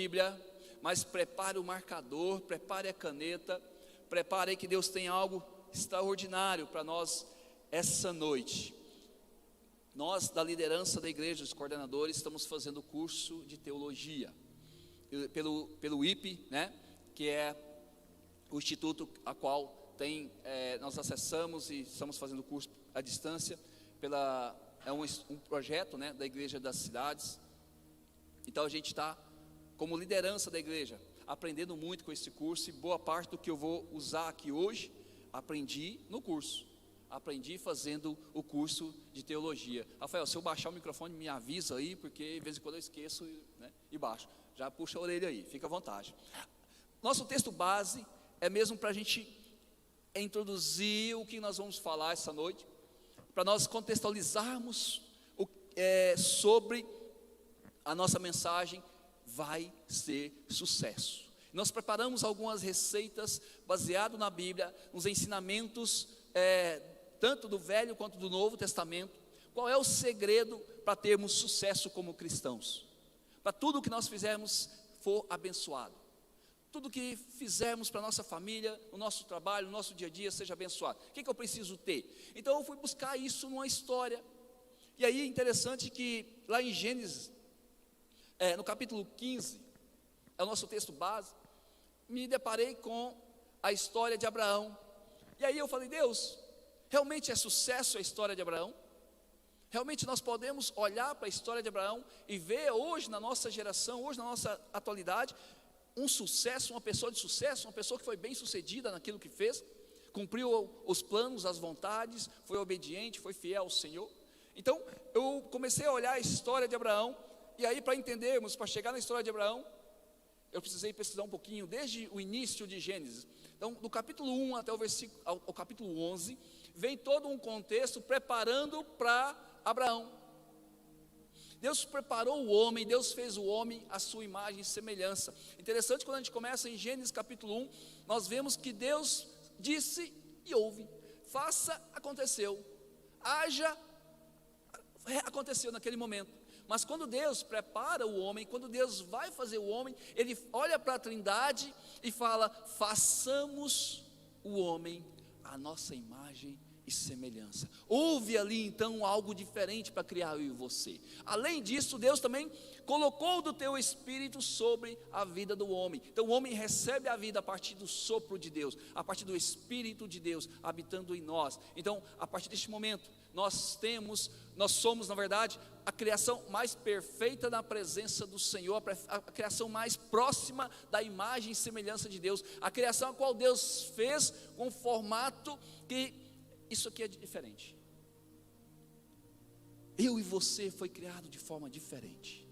Bíblia, mas prepare o marcador, prepare a caneta, prepare aí que Deus tem algo extraordinário para nós essa noite. Nós da liderança da igreja, os coordenadores, estamos fazendo o curso de teologia, pelo IPE, né, que é o instituto a qual nós acessamos e estamos fazendo o curso à distância, é um projeto, né, da igreja das cidades. Então a gente está, como liderança da igreja, aprendendo muito com esse curso, e boa parte do que eu vou usar aqui hoje, aprendi no curso, aprendi fazendo o curso de teologia. Rafael, se eu baixar o microfone, me avisa aí, porque de vez em quando eu esqueço, né, e baixo, já puxa a orelha aí, fica à vontade. Nosso texto base é mesmo para a gente introduzir o que nós vamos falar essa noite, para nós contextualizarmos sobre a nossa mensagem. Vai ser sucesso. Nós preparamos algumas receitas baseado na Bíblia, nos ensinamentos tanto do Velho quanto do Novo Testamento. Qual é o segredo para termos sucesso como cristãos? Para tudo que nós fizermos for abençoado, tudo que fizermos para a nossa família, no nosso trabalho, no nosso dia a dia, seja abençoado. O que eu preciso ter? Então eu fui buscar isso numa história. E aí é interessante que lá em Gênesis, no capítulo 15, é o nosso texto base, me deparei com a história de Abraão. E aí eu falei, Deus, realmente é sucesso a história de Abraão? Realmente nós podemos olhar para a história de Abraão e ver hoje na nossa geração, hoje na nossa atualidade, um sucesso, uma pessoa de sucesso, uma pessoa que foi bem sucedida naquilo que fez, cumpriu os planos, as vontades, foi obediente, foi fiel ao Senhor. Então eu comecei a olhar a história de Abraão. E aí, para entendermos, para chegar na história de Abraão, eu precisei pesquisar um pouquinho, desde o início de Gênesis. Então, do capítulo 1 até o capítulo 11, vem todo um contexto preparando para Abraão. Deus preparou o homem, Deus fez o homem à sua imagem e semelhança. Interessante, quando a gente começa em Gênesis capítulo 1, nós vemos que Deus disse e houve. Faça, aconteceu. Haja, aconteceu naquele momento. Mas quando Deus prepara o homem, quando Deus vai fazer o homem, Ele olha para a Trindade e fala, façamos o homem à nossa imagem e semelhança. Houve ali então algo diferente para criar eu e você. Além disso, Deus também colocou do teu espírito sobre a vida do homem. Então o homem recebe a vida a partir do sopro de Deus, a partir do Espírito de Deus habitando em nós. Então a partir deste momento, nós somos na verdade a criação mais perfeita na presença do Senhor, a criação mais próxima da imagem e semelhança de Deus, a criação a qual Deus fez com formato que isso aqui é diferente. Eu e você foi criado de forma diferente.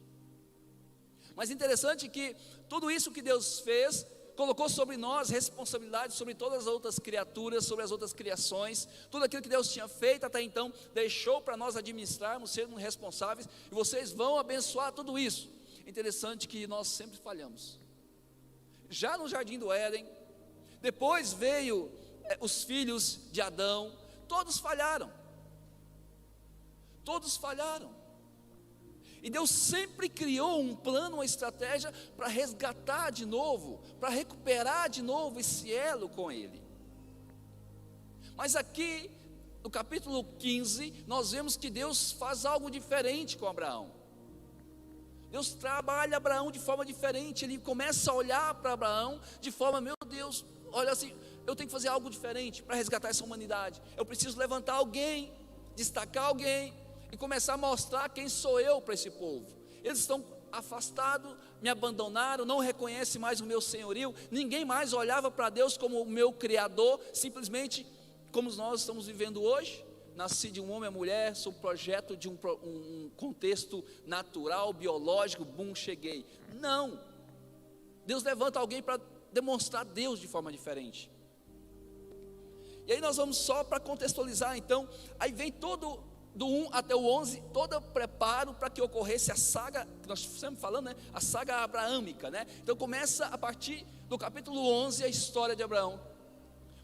Mas interessante que tudo isso que Deus fez colocou sobre nós responsabilidade sobre todas as outras criaturas, sobre as outras criações. Tudo aquilo que Deus tinha feito até então, deixou para nós administrarmos, sermos responsáveis, e vocês vão abençoar tudo isso. Interessante que nós sempre falhamos. Já no jardim do Éden, depois veio os filhos de Adão, todos falharam. Todos falharam. E Deus sempre criou um plano, uma estratégia para resgatar de novo, para recuperar de novo esse elo com Ele. Mas aqui, no capítulo 15, nós vemos que Deus faz algo diferente com Abraão. Deus trabalha Abraão de forma diferente. Ele começa a olhar para Abraão de forma, meu Deus, olha assim, eu tenho que fazer algo diferente para resgatar essa humanidade. Eu preciso levantar alguém, destacar alguém e começar a mostrar quem sou eu para esse povo. Eles estão afastados, me abandonaram, não reconhecem mais o meu senhorio. Ninguém mais olhava para Deus como o meu Criador, simplesmente como nós estamos vivendo hoje. Nasci de um homem e mulher, sou projeto de um contexto natural, biológico, cheguei. Não, Deus levanta alguém para demonstrar Deus de forma diferente. E aí nós vamos só para contextualizar então, aí vem todo, do 1 até o 11, todo o preparo para que ocorresse a saga, que nós sempre falando, né? A saga abraâmica, né? Então começa a partir do capítulo 11 a história de Abraão.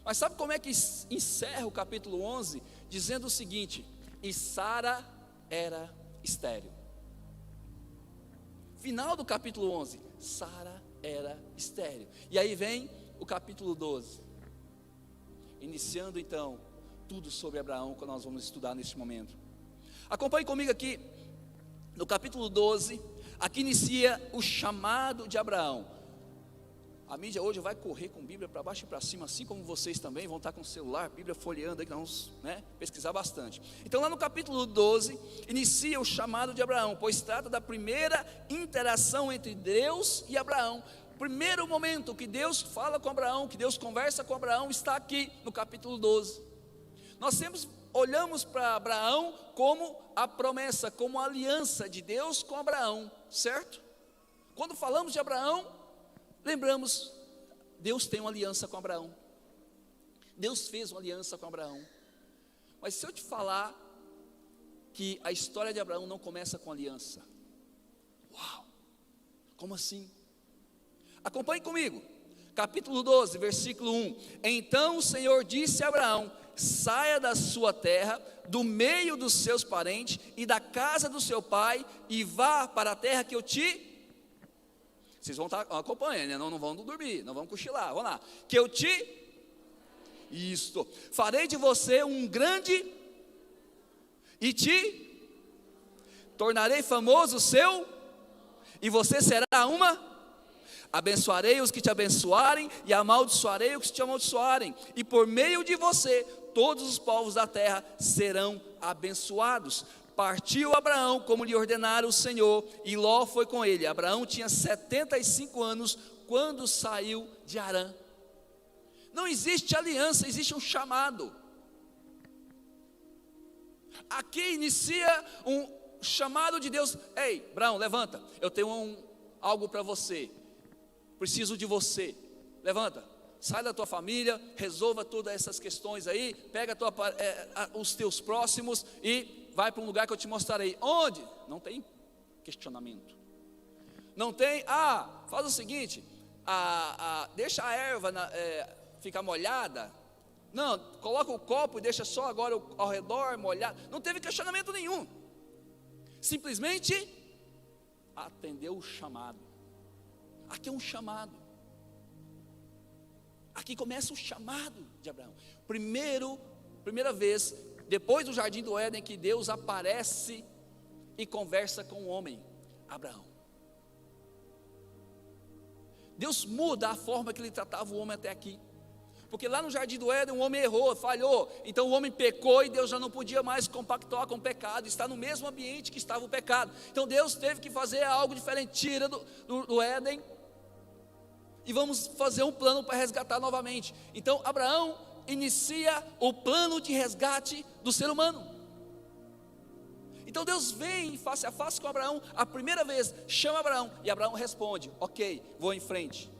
Mas sabe como é que encerra o capítulo 11? Dizendo o seguinte: e Sara era estéril. Final do capítulo 11, Sara era estéril. E aí vem o capítulo 12, iniciando então tudo sobre Abraão, que nós vamos estudar neste momento. Acompanhe comigo aqui, no capítulo 12, aqui inicia o chamado de Abraão. A mídia hoje vai correr com Bíblia para baixo e para cima, assim como vocês também vão estar com o celular, Bíblia folheando, aí que nós vamos pesquisar bastante. Então lá no capítulo 12, inicia o chamado de Abraão, pois trata da primeira interação entre Deus e Abraão. O primeiro momento que Deus fala com Abraão, que Deus conversa com Abraão, está aqui no capítulo 12. Nós sempre olhamos para Abraão como a promessa, como a aliança de Deus com Abraão, certo? Quando falamos de Abraão, lembramos, Deus tem uma aliança com Abraão. Deus fez uma aliança com Abraão. Mas se eu te falar que a história de Abraão não começa com aliança, uau, como assim? Acompanhe comigo, capítulo 12, versículo 1. Então o Senhor disse a Abraão: saia da sua terra, do meio dos seus parentes e da casa do seu pai, e vá para a terra que eu te... Vocês vão estar acompanhando, né? Não vão dormir, não vão cochilar, vamos lá. Que eu te... Isto. Farei de você um grande... E te... Tornarei famoso o seu... E você será uma... Abençoarei os que te abençoarem, e amaldiçoarei os que te amaldiçoarem. E por meio de você, todos os povos da terra serão abençoados. Partiu Abraão, como lhe ordenara o Senhor, e Ló foi com ele. Abraão tinha 75 anos, quando saiu de Harã. Não existe aliança, existe um chamado. Aqui inicia um chamado de Deus. Ei, Abraão, levanta, eu tenho algo para você, preciso de você, levanta, sai da tua família, resolva todas essas questões aí, pega os teus próximos e vai para um lugar que eu te mostrarei. Onde? Não tem questionamento. Não tem, faz o seguinte, deixa a erva ficar molhada. Não, coloca o copo e deixa só agora ao redor molhado. Não teve questionamento nenhum. Simplesmente atendeu o chamado. Aqui é um chamado. Aqui começa o chamado de Abraão. Primeira vez, depois do jardim do Éden, que Deus aparece e conversa com o homem, Abraão. Deus muda a forma que ele tratava o homem até aqui. Porque lá no jardim do Éden o homem errou, falhou. Então o homem pecou e Deus já não podia mais compactuar com o pecado. Está no mesmo ambiente que estava o pecado. Então Deus teve que fazer algo diferente. Tira do Éden e vamos fazer um plano para resgatar novamente. Então Abraão inicia o plano de resgate do ser humano. Então Deus vem face a face com Abraão, a primeira vez, chama Abraão, e Abraão responde: ok, vou em frente.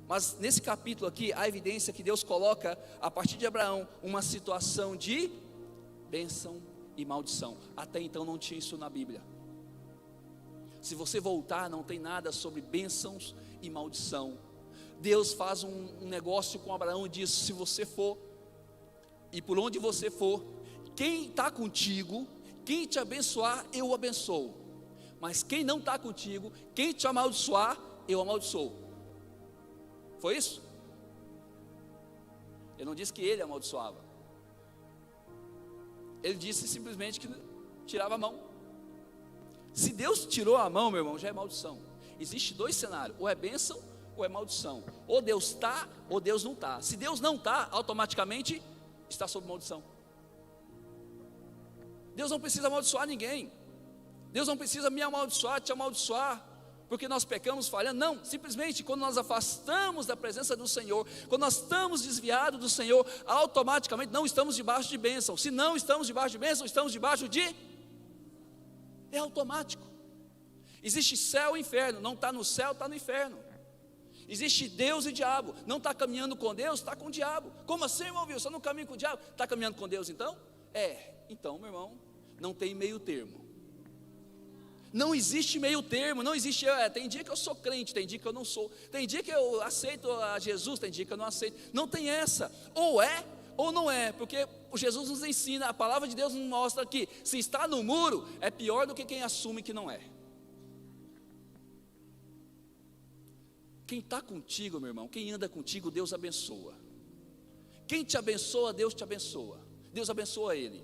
Mas nesse capítulo aqui, a evidência que Deus coloca, a partir de Abraão, uma situação de bênção e maldição. Até então não tinha isso na Bíblia. Se você voltar, não tem nada sobre bênçãos e maldição. Deus faz um negócio com Abraão e diz: se você for, e por onde você for, quem está contigo, quem te abençoar, eu o abençoo. Mas quem não está contigo, quem te amaldiçoar, eu amaldiçoo. Foi isso? Ele não disse que ele amaldiçoava. Ele disse simplesmente que tirava a mão. Se Deus tirou a mão, meu irmão, já é maldição. Existem dois cenários: ou é bênção ou é maldição. Ou Deus está ou Deus não está. Se Deus não está, automaticamente está sob maldição. Deus não precisa amaldiçoar ninguém. Deus não precisa me amaldiçoar, te amaldiçoar, porque nós pecamos falhando. Não, simplesmente quando nós afastamos da presença do Senhor, quando nós estamos desviados do Senhor, automaticamente não estamos debaixo de bênção. Se não estamos debaixo de bênção, estamos debaixo de... É automático. Existe céu e inferno. Não está no céu, está no inferno. Existe Deus e diabo. Não está caminhando com Deus, está com o diabo. Como assim, irmão? Você não caminha com o diabo? Está caminhando com Deus então? Então, meu irmão, não tem meio termo. Não existe meio termo, não existe, tem dia que eu sou crente, tem dia que eu não sou, tem dia que eu aceito a Jesus, tem dia que eu não aceito, não tem essa, ou é ou não é, porque o Jesus nos ensina, a palavra de Deus nos mostra que se está no muro, é pior do que quem assume que não é. Quem está contigo, meu irmão, quem anda contigo, Deus abençoa. Quem te abençoa, Deus te abençoa. Deus abençoa ele.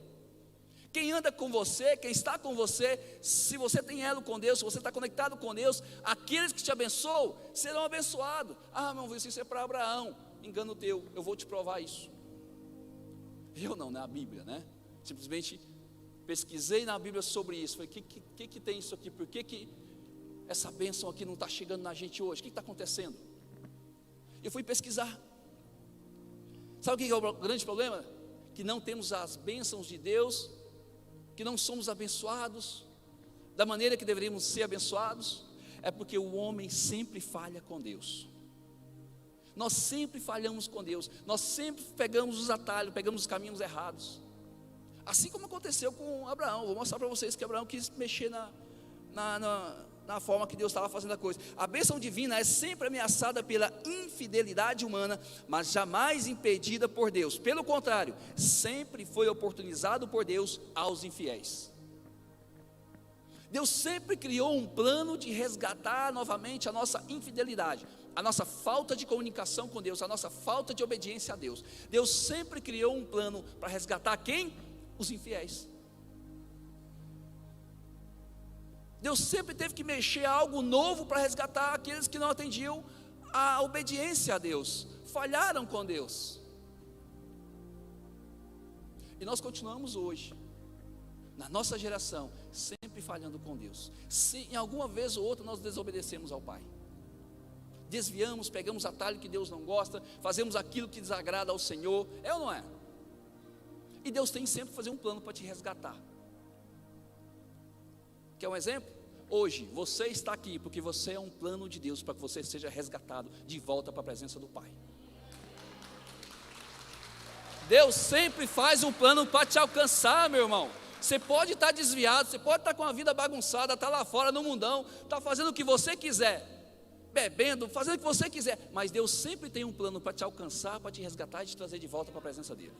Quem anda com você, quem está com você, se você tem elo com Deus, se você está conectado com Deus, aqueles que te abençoam serão abençoados. Ah, meu irmão, isso é para Abraão. Engano teu, eu vou te provar isso. Eu não, né? A Bíblia, né? Simplesmente pesquisei na Bíblia sobre isso. Falei, que tem isso aqui? Por que essa bênção aqui não está chegando na gente hoje? O que está acontecendo? Eu fui pesquisar. Sabe o que é o grande problema? Que não temos as bênçãos de Deus, que não somos abençoados da maneira que deveríamos ser abençoados. É porque o homem sempre falha com Deus. Nós sempre falhamos com Deus. Nós sempre pegamos os atalhos, pegamos os caminhos errados. Assim como aconteceu com Abraão. Vou mostrar para vocês que Abraão quis mexer na forma que Deus estava fazendo a coisa. A bênção divina é sempre ameaçada pela infidelidade humana, mas jamais impedida por Deus. Pelo contrário, sempre foi oportunizado por Deus aos infiéis. Deus sempre criou um plano de resgatar novamente a nossa infidelidade, a nossa falta de comunicação com Deus, a nossa falta de obediência a Deus. Deus sempre criou um plano para resgatar quem? Os infiéis. Deus sempre teve que mexer algo novo para resgatar aqueles que não atendiam a obediência a Deus, falharam com Deus. E nós continuamos hoje, na nossa geração, sempre falhando com Deus. Se em alguma vez ou outra nós desobedecemos ao Pai, desviamos, pegamos atalho que Deus não gosta, fazemos aquilo que desagrada ao Senhor, é ou não é? E Deus tem sempre que fazer um plano para te resgatar. Quer um exemplo? Hoje, você está aqui porque você é um plano de Deus para que você seja resgatado de volta para a presença do Pai. Deus sempre faz um plano para te alcançar, meu irmão. Você pode estar desviado, você pode estar com a vida bagunçada, estar lá fora no mundão, estar fazendo o que você quiser, bebendo, fazendo o que você quiser, mas Deus sempre tem um plano para te alcançar, para te resgatar e te trazer de volta para a presença dEle.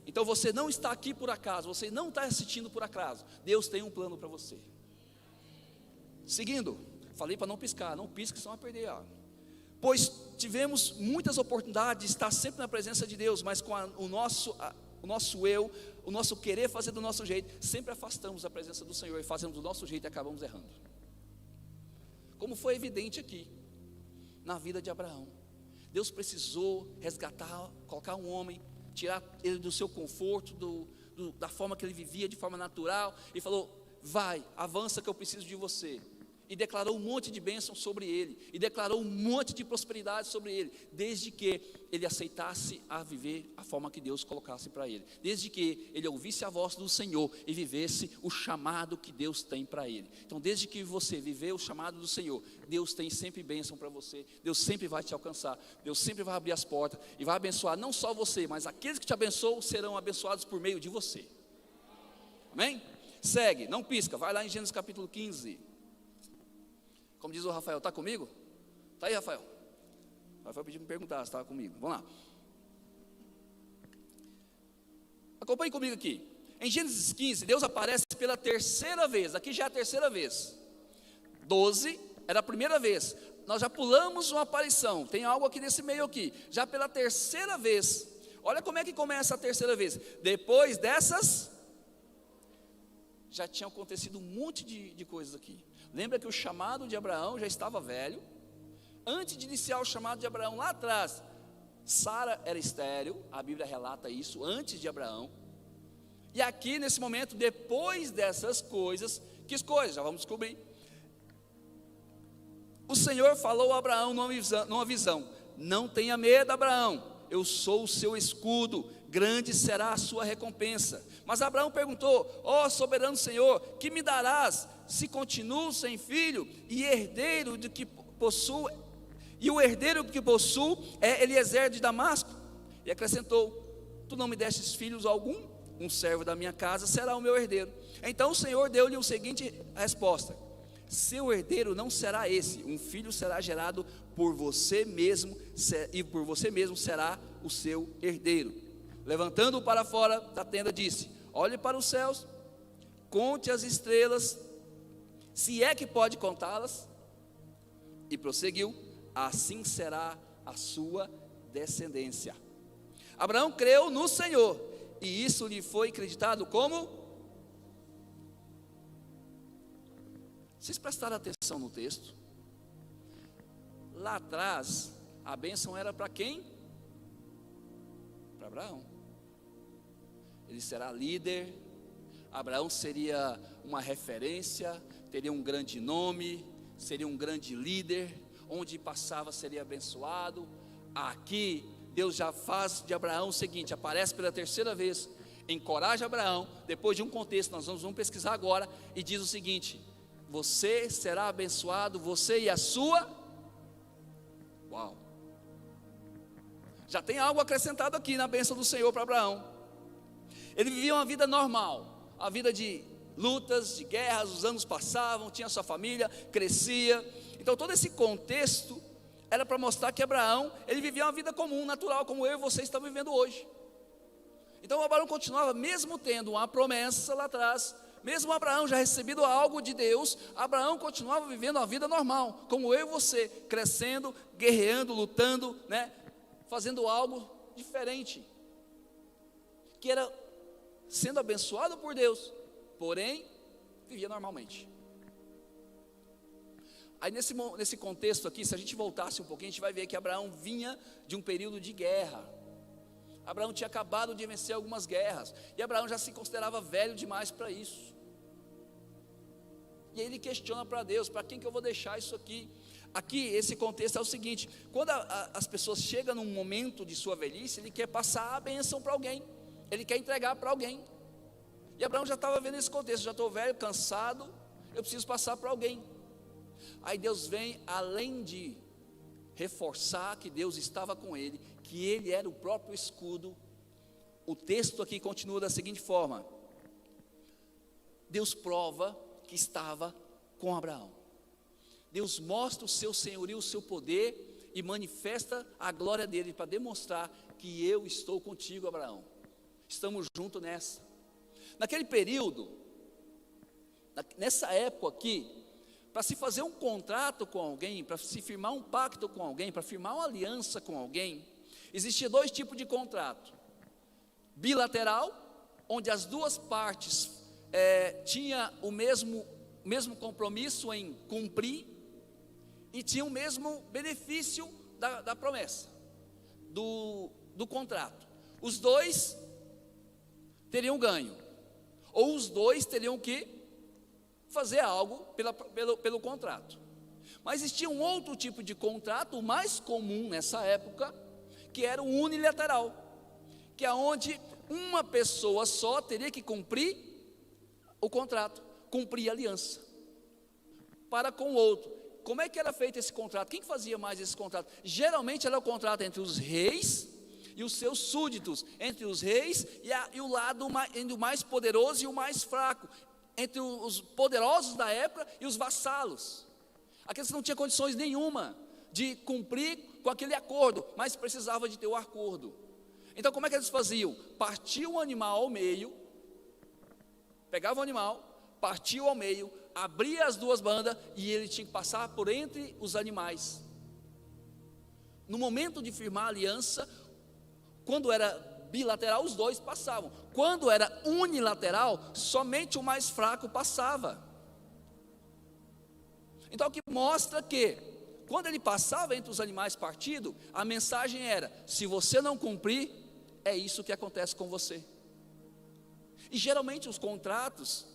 Então você não está aqui por acaso, você não está assistindo por acaso. Deus tem um plano para você. Seguindo, falei para não piscar, não pisque, senão vai perder a. Pois tivemos muitas oportunidades de estar sempre na presença de Deus, mas com o nosso eu, o nosso querer fazer do nosso jeito, sempre afastamos a presença do Senhor e fazemos do nosso jeito e acabamos errando. Como foi evidente aqui, na vida de Abraão. Deus precisou resgatar, colocar um homem, tirar ele do seu conforto, da forma que ele vivia, de forma natural, e falou, vai, avança que eu preciso de você. E declarou um monte de bênção sobre ele, e declarou um monte de prosperidade sobre ele, desde que ele aceitasse a viver a forma que Deus colocasse para ele, desde que ele ouvisse a voz do Senhor e vivesse o chamado que Deus tem para ele. Então desde que você viver o chamado do Senhor, Deus tem sempre bênção para você, Deus sempre vai te alcançar, Deus sempre vai abrir as portas, e vai abençoar não só você, mas aqueles que te abençoam serão abençoados por meio de você. Amém? Segue, não pisca, vai lá em Gênesis capítulo 15. Como diz o Rafael, está comigo? Está aí, Rafael? O Rafael pediu me perguntar se estava comigo. Vamos lá. Acompanhe comigo aqui. Em Gênesis 15, Deus aparece pela terceira vez. Aqui já é a terceira vez. 12 era a primeira vez. Nós já pulamos uma aparição. Tem algo aqui nesse meio aqui. Já pela terceira vez. Olha como é que começa a terceira vez. Depois dessas, já tinha acontecido um monte de coisas aqui. Lembra que o chamado de Abraão já estava velho. Antes de iniciar o chamado de Abraão lá atrás, Sara era estéril, a Bíblia relata isso, antes de Abraão. E aqui nesse momento, depois dessas coisas, que coisas? Já vamos descobrir. O Senhor falou a Abraão numa visão, não tenha medo, Abraão, eu sou o seu escudo, grande será a sua recompensa. Mas Abraão perguntou, ó soberano Senhor, que me darás se continuo sem filho e herdeiro de que possuo, e o herdeiro que possuo é Eliezer de Damasco? E acrescentou, tu não me destes filhos algum? Um servo da minha casa será o meu herdeiro. Então o Senhor deu-lhe a seguinte resposta, seu herdeiro não será esse, um filho será gerado por você mesmo, e por você mesmo será o seu herdeiro. Levantando-o para fora da tenda, disse, olhe para os céus, conte as estrelas, se é que pode contá-las, E prosseguiu: assim será a sua descendência. Abraão creu no Senhor, e isso lhe foi acreditado como... Vocês prestaram atenção no texto? Lá atrás, a bênção era para quem? Para Abraão. Ele será líder, Abraão seria uma referência, teria um grande nome, seria um grande líder, onde passava seria abençoado. Aqui, Deus já faz de Abraão o seguinte, aparece pela terceira vez, encoraja Abraão, depois de um contexto, nós vamos pesquisar agora, e diz o seguinte: você será abençoado, você e a sua... Uau! Já tem algo acrescentado aqui na bênção do Senhor para Abraão. Ele vivia uma vida normal, a vida de lutas, de guerras, os anos passavam, tinha sua família, crescia. Então todo esse contexto era para mostrar que Abraão, ele vivia uma vida comum, natural, como eu e você estamos vivendo hoje. Então Abraão continuava, mesmo tendo uma promessa lá atrás, mesmo Abraão já recebido algo de Deus, Abraão continuava vivendo uma vida normal, como eu e você, crescendo, guerreando, lutando, fazendo algo diferente, que era sendo abençoado por Deus, porém, vivia normalmente. Aí nesse contexto aqui, se a gente voltasse um pouquinho, a gente vai ver que Abraão vinha de um período de guerra. Abraão tinha acabado de vencer algumas guerras, e Abraão já se considerava velho demais para isso. E aí ele questiona para Deus: para quem que eu vou deixar isso aqui? Aqui, esse contexto é o seguinte: quando as pessoas chegam num momento de sua velhice, ele quer passar a bênção para alguém, ele quer entregar para alguém. E Abraão já estava vendo esse contexto: já estou velho, cansado, eu preciso passar para alguém. Aí Deus vem, além de reforçar que Deus estava com ele, que ele era o próprio escudo, o texto aqui continua da seguinte forma: Deus prova que estava com Abraão. Deus mostra o seu senhorio, o seu poder, e manifesta a glória dele, para demonstrar que eu estou contigo, Abraão. Estamos juntos nessa. Naquele período, nessa época aqui, para se fazer um contrato com alguém, para se firmar um pacto com alguém, para firmar uma aliança com alguém, existia dois tipos de contrato: bilateral, onde as duas partes tinham o mesmo compromisso em cumprir, e tinha o mesmo benefício da promessa, do contrato. Os dois teriam ganho, ou os dois teriam que fazer algo pelo contrato. Mas existia um outro tipo de contrato, o mais comum nessa época, que era o unilateral, que é onde uma pessoa só teria que cumprir o contrato, cumprir a aliança para com o outro. Como é que era feito esse contrato? Quem fazia mais esse contrato? Geralmente era o contrato entre os reis e os seus súditos, entre os reis e o lado entre o mais poderoso e o mais fraco, entre os poderosos da época e os vassalos, aqueles que não tinham condições nenhuma de cumprir com aquele acordo, mas precisava de ter o acordo. Então como é que eles faziam? Partiam o animal ao meio, pegavam o animal, partiam ao meio, abria as duas bandas, e ele tinha que passar por entre os animais. No momento de firmar a aliança, quando era bilateral, os dois passavam. Quando era unilateral, somente o mais fraco passava. Então o que mostra que, quando ele passava entre os animais partidos, a mensagem era: se você não cumprir, é isso que acontece com você. E geralmente os contratos,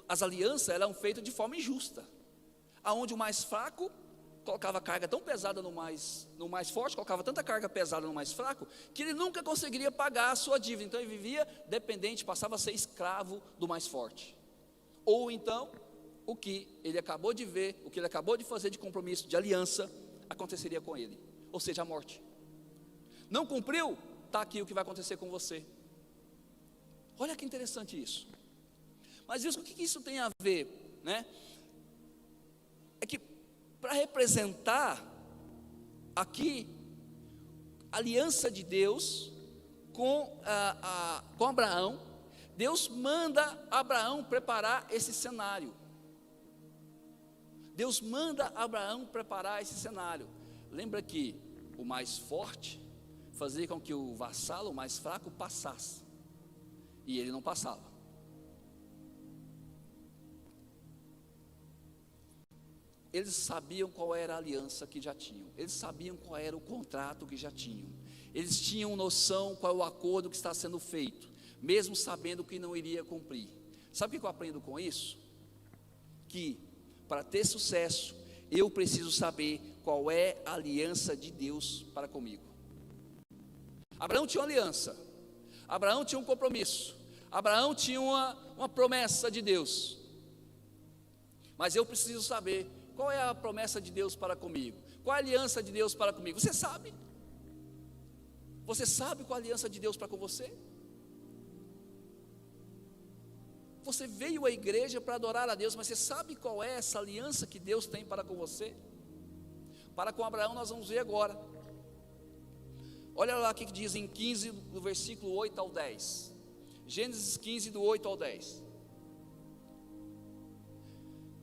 as alianças eram feitas de forma injusta, aonde o mais fraco colocava carga tão pesada no mais forte, colocava tanta carga pesada no mais fraco, que ele nunca conseguiria pagar a sua dívida. Então ele vivia dependente, passava a ser escravo do mais forte. Ou então, o que ele acabou de ver, o que ele acabou de fazer de compromisso, de aliança, aconteceria com ele, ou seja, a morte. Não cumpriu? Está aqui o que vai acontecer com você. Olha que interessante isso. Mas isso, o que isso tem a ver, É que, para representar aqui a aliança de Deus com Abraão, Deus manda Abraão preparar esse cenário. Deus manda Abraão preparar esse cenário. Lembra que o mais forte fazia com que o vassalo, o mais fraco, passasse, e ele não passava. Eles sabiam qual era a aliança que já tinham, eles sabiam qual era o contrato que já tinham, eles tinham noção qual é o acordo que está sendo feito, mesmo sabendo que não iria cumprir. Sabe o que eu aprendo com isso? Que para ter sucesso, eu preciso saber qual é a aliança de Deus para comigo. Abraão tinha uma aliança, Abraão tinha um compromisso, Abraão tinha uma promessa de Deus, mas eu preciso saber qual é a promessa de Deus para comigo, qual é a aliança de Deus para comigo. Você sabe? Você sabe qual é a aliança de Deus para com você? Você veio à igreja para adorar a Deus, mas você sabe qual é essa aliança que Deus tem para com você? Para com Abraão nós vamos ver agora. Olha lá o que diz em 15, do versículo 8 ao 10. Gênesis 15, do 8 ao 10.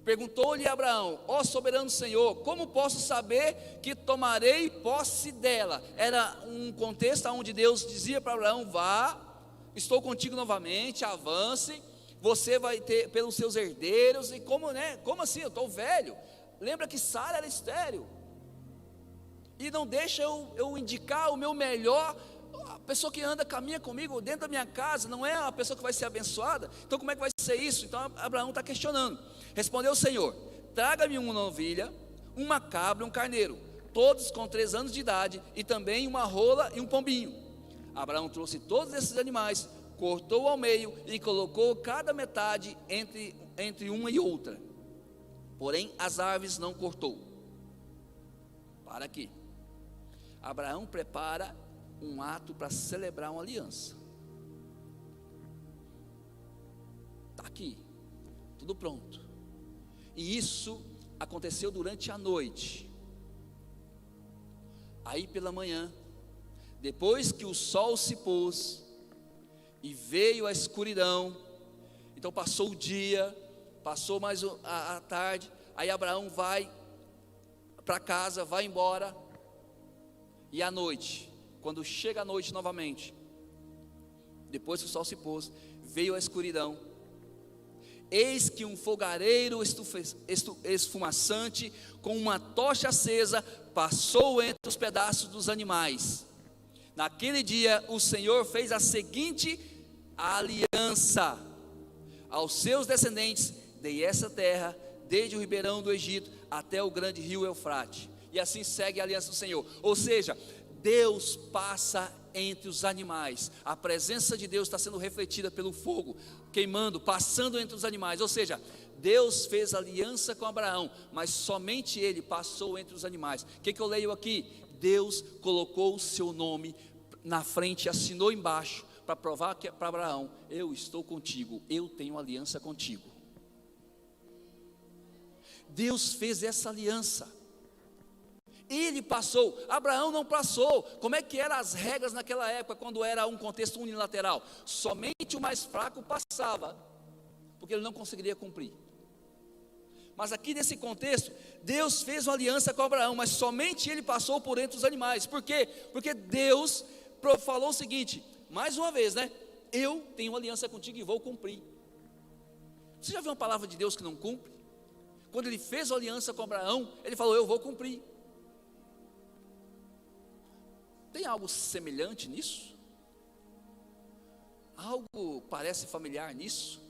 Perguntou-lhe Abraão: ó soberano Senhor, como posso saber que tomarei posse dela? Era um contexto onde Deus dizia para Abraão: vá, estou contigo novamente, avance, você vai ter pelos seus herdeiros. E como assim? Eu estou velho. Lembra que Sara era estéril, e não deixa eu indicar o meu melhor. A pessoa que caminha comigo dentro da minha casa não é a pessoa que vai ser abençoada. Então como é que vai ser isso? Então Abraão está questionando. Respondeu o Senhor: traga-me uma novilha, uma cabra, um carneiro, todos com 3 anos de idade, e também uma rola e um pombinho. Abraão trouxe todos esses animais, cortou ao meio e colocou cada metade entre uma e outra. Porém as aves não cortou. Para aqui. Abraão prepara um ato para celebrar uma aliança. Está aqui, tudo pronto. E isso aconteceu durante a noite. Aí pela manhã, depois que o sol se pôs e veio a escuridão, então passou o dia, passou mais a tarde, aí Abraão vai para casa, vai embora, e à noite, quando chega a noite novamente, depois que o sol se pôs, veio a escuridão, eis que um fogareiro esfumaçante, com uma tocha acesa, passou entre os pedaços dos animais. Naquele dia o Senhor fez a seguinte aliança: aos seus descendentes dei essa terra, desde o ribeirão do Egito até o grande rio Eufrate. E assim segue a aliança do Senhor. Ou seja, Deus passa entre os animais. A presença de Deus está sendo refletida pelo fogo, queimando, passando entre os animais. Ou seja, Deus fez aliança com Abraão, mas somente ele passou entre os animais. O que eu leio aqui? Deus colocou o seu nome na frente, assinou embaixo, para provar para Abraão: eu estou contigo, eu tenho aliança contigo. Deus fez essa aliança. Ele passou, Abraão não passou. Como é que eram as regras naquela época, quando era um contexto unilateral? Somente o mais fraco passava, porque ele não conseguiria cumprir. Mas aqui nesse contexto, Deus fez uma aliança com Abraão, mas somente ele passou por entre os animais. Por quê? Porque Deus falou o seguinte, mais uma vez, eu tenho uma aliança contigo e vou cumprir. Você já viu uma palavra de Deus que não cumpre? Quando ele fez a aliança com Abraão, ele falou: eu vou cumprir. Tem algo semelhante nisso? Algo parece familiar nisso?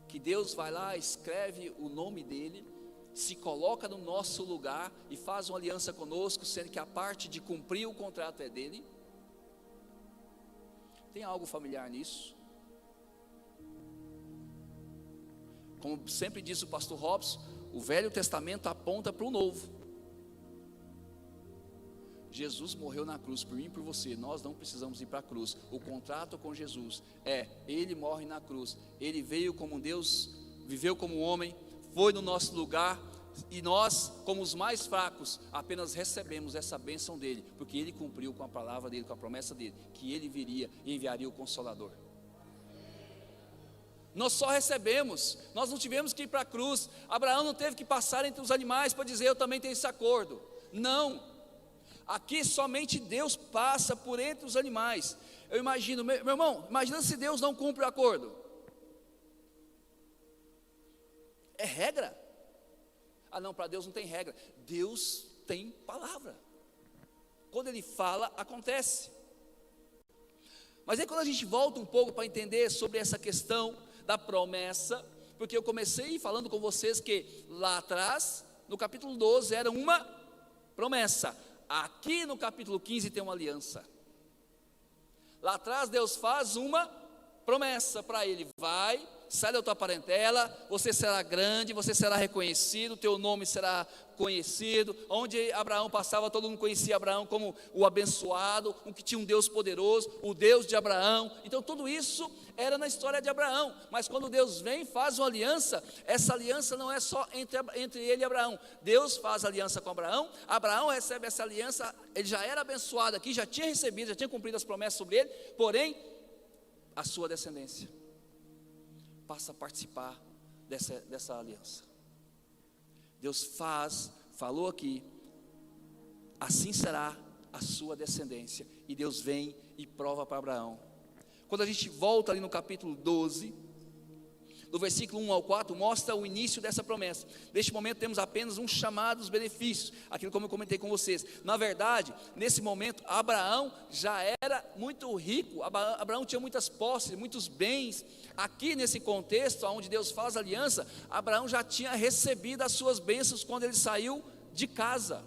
Que Deus vai lá, escreve o nome dele, se coloca no nosso lugar e faz uma aliança conosco, sendo que a parte de cumprir o contrato é dele? Tem algo familiar nisso? Como sempre diz o pastor Robson, o Velho Testamento aponta para o Novo. Jesus morreu na cruz por mim e por você. Nós não precisamos ir para a cruz. O contrato com Jesus ele morre na cruz. Ele veio como Deus, viveu como homem, foi no nosso lugar, e nós, como os mais fracos, apenas recebemos essa bênção dele, porque ele cumpriu com a palavra dele, com a promessa dele, que ele viria e enviaria o Consolador. Nós só recebemos, nós não tivemos que ir para a cruz. Abraão não teve que passar entre os animais para dizer: eu também tenho esse acordo. Não, aqui somente Deus passa por entre os animais. Eu imagino, meu irmão, imagina se Deus não cumpre o acordo. É regra? Ah não, para Deus não tem regra. Deus tem palavra. Quando Ele fala, acontece. Mas aí quando a gente volta um pouco para entender sobre essa questão da promessa, porque eu comecei falando com vocês que lá atrás, no capítulo 12, era uma promessa. Aqui no capítulo 15 tem uma aliança. Lá atrás Deus faz uma promessa para ele: vai, sai da tua parentela, você será grande, você será reconhecido, teu nome será conhecido. Onde Abraão passava, todo mundo conhecia Abraão como o abençoado, o que tinha um Deus poderoso, o Deus de Abraão. Então tudo isso era na história de Abraão. Mas quando Deus vem, faz uma aliança, essa aliança não é só entre ele e Abraão. Deus faz aliança com Abraão, Abraão recebe essa aliança, ele já era abençoado aqui, já tinha recebido, já tinha cumprido as promessas sobre ele, porém, a sua descendência passa a participar dessa aliança. Deus falou aqui: assim será a sua descendência. E Deus vem e prova para Abraão. Quando a gente volta ali no capítulo 12, do versículo 1 ao 4, mostra o início dessa promessa. Neste momento temos apenas um chamado dos benefícios, aquilo como eu comentei com vocês. Na verdade, nesse momento, Abraão já era muito rico, Abraão tinha muitas posses, muitos bens. Aqui nesse contexto, onde Deus faz aliança, Abraão já tinha recebido as suas bênçãos quando ele saiu de casa.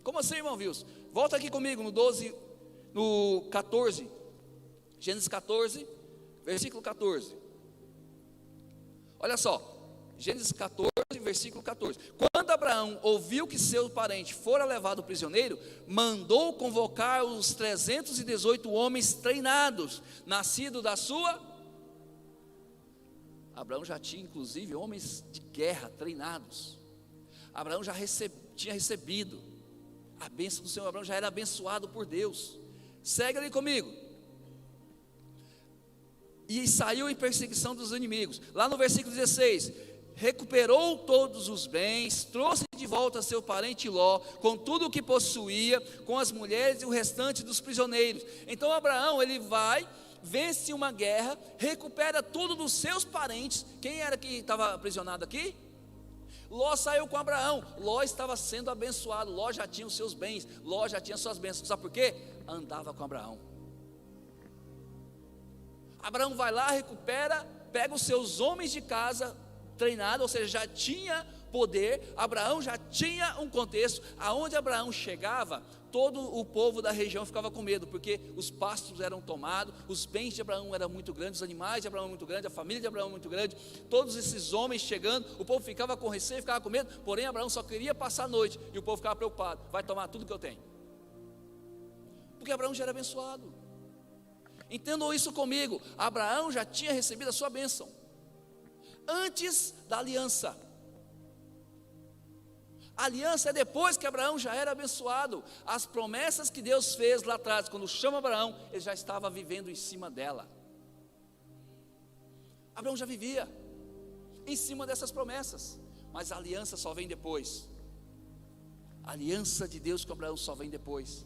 Como assim, irmão Wilson? Volta aqui comigo no 14, Gênesis 14, versículo 14. Olha só, Gênesis 14, versículo 14. Quando Abraão ouviu que seu parente fora levado prisioneiro, mandou convocar os 318 homens treinados, nascidos da sua. Abraão já tinha inclusive homens de guerra treinados. Abraão já tinha recebido a bênção do Senhor. Abraão já era abençoado por Deus. Segue ali comigo. E saiu em perseguição dos inimigos. Lá no versículo 16, recuperou todos os bens, trouxe de volta seu parente Ló, com tudo o que possuía, com as mulheres e o restante dos prisioneiros. Então Abraão, ele vai, vence uma guerra, recupera tudo dos seus parentes. Quem era que estava aprisionado aqui? Ló saiu com Abraão. Ló estava sendo abençoado, Ló já tinha os seus bens, Ló já tinha suas bênçãos. Sabe por quê? Andava com Abraão. Abraão vai lá, recupera, pega os seus homens de casa treinados, ou seja, já tinha poder. Abraão já tinha um contexto. Aonde Abraão chegava, todo o povo da região ficava com medo, porque os pastos eram tomados, os bens de Abraão eram muito grandes, os animais de Abraão eram muito grandes, a família de Abraão era muito grande, todos esses homens chegando, o povo ficava com receio, ficava com medo. Porém Abraão só queria passar a noite, e o povo ficava preocupado: vai tomar tudo que eu tenho, porque Abraão já era abençoado. Entendam isso comigo, Abraão já tinha recebido a sua bênção, antes da aliança. A aliança é depois que Abraão já era abençoado. As promessas que Deus fez lá atrás, quando chama Abraão, ele já estava vivendo em cima dela. Abraão já vivia em cima dessas promessas, mas a aliança só vem depois. A aliança de Deus com Abraão só vem depois.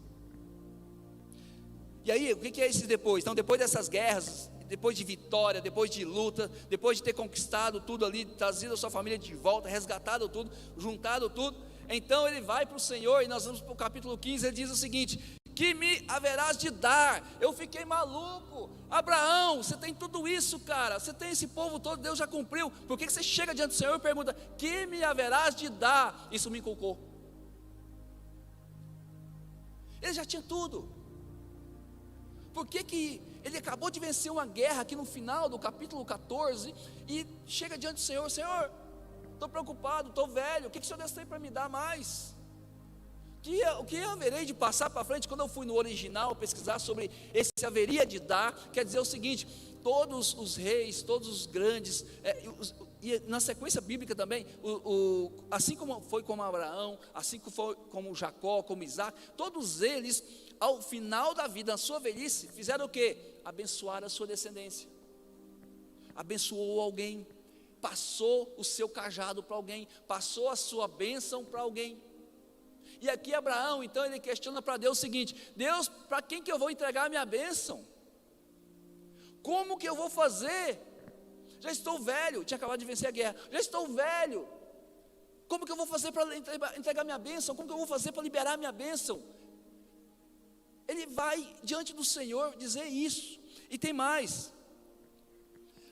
E aí, o que é esse depois? Então, depois dessas guerras, depois de vitória, depois de luta, depois de ter conquistado tudo ali, trazido a sua família de volta, resgatado tudo, juntado tudo, então ele vai para o Senhor, e nós vamos para o capítulo 15, ele diz o seguinte: que me haverás de dar? Eu fiquei maluco. Abraão, você tem tudo isso, cara, você tem esse povo todo, Deus já cumpriu, por que você chega diante do Senhor e pergunta: que me haverás de dar? Isso me inculcou. Ele já tinha tudo. Por que ele acabou de vencer uma guerra aqui no final do capítulo 14 e chega diante do Senhor: Senhor, estou preocupado, estou velho, o que o Senhor tem para me dar mais? O que eu haverei de passar para frente? Quando eu fui no original pesquisar sobre esse haveria de dar, quer dizer o seguinte: todos os reis, todos os grandes, e na sequência bíblica também, assim como foi com Abraão, assim como foi como Jacó, como Isaac, todos eles, ao final da vida, na sua velhice, fizeram o quê? Abençoar a sua descendência. abençoou alguém, passou o seu cajado para alguém, passou a sua bênção para alguém. E aqui Abraão, então, ele questiona para Deus o seguinte: Deus, para quem que eu vou entregar a minha bênção? Como que eu vou fazer? Já estou velho, tinha acabado de vencer a guerra, já estou velho, como que eu vou fazer para entregar minha bênção? Como que eu vou fazer para liberar minha bênção? Ele vai diante do Senhor dizer isso. E tem mais,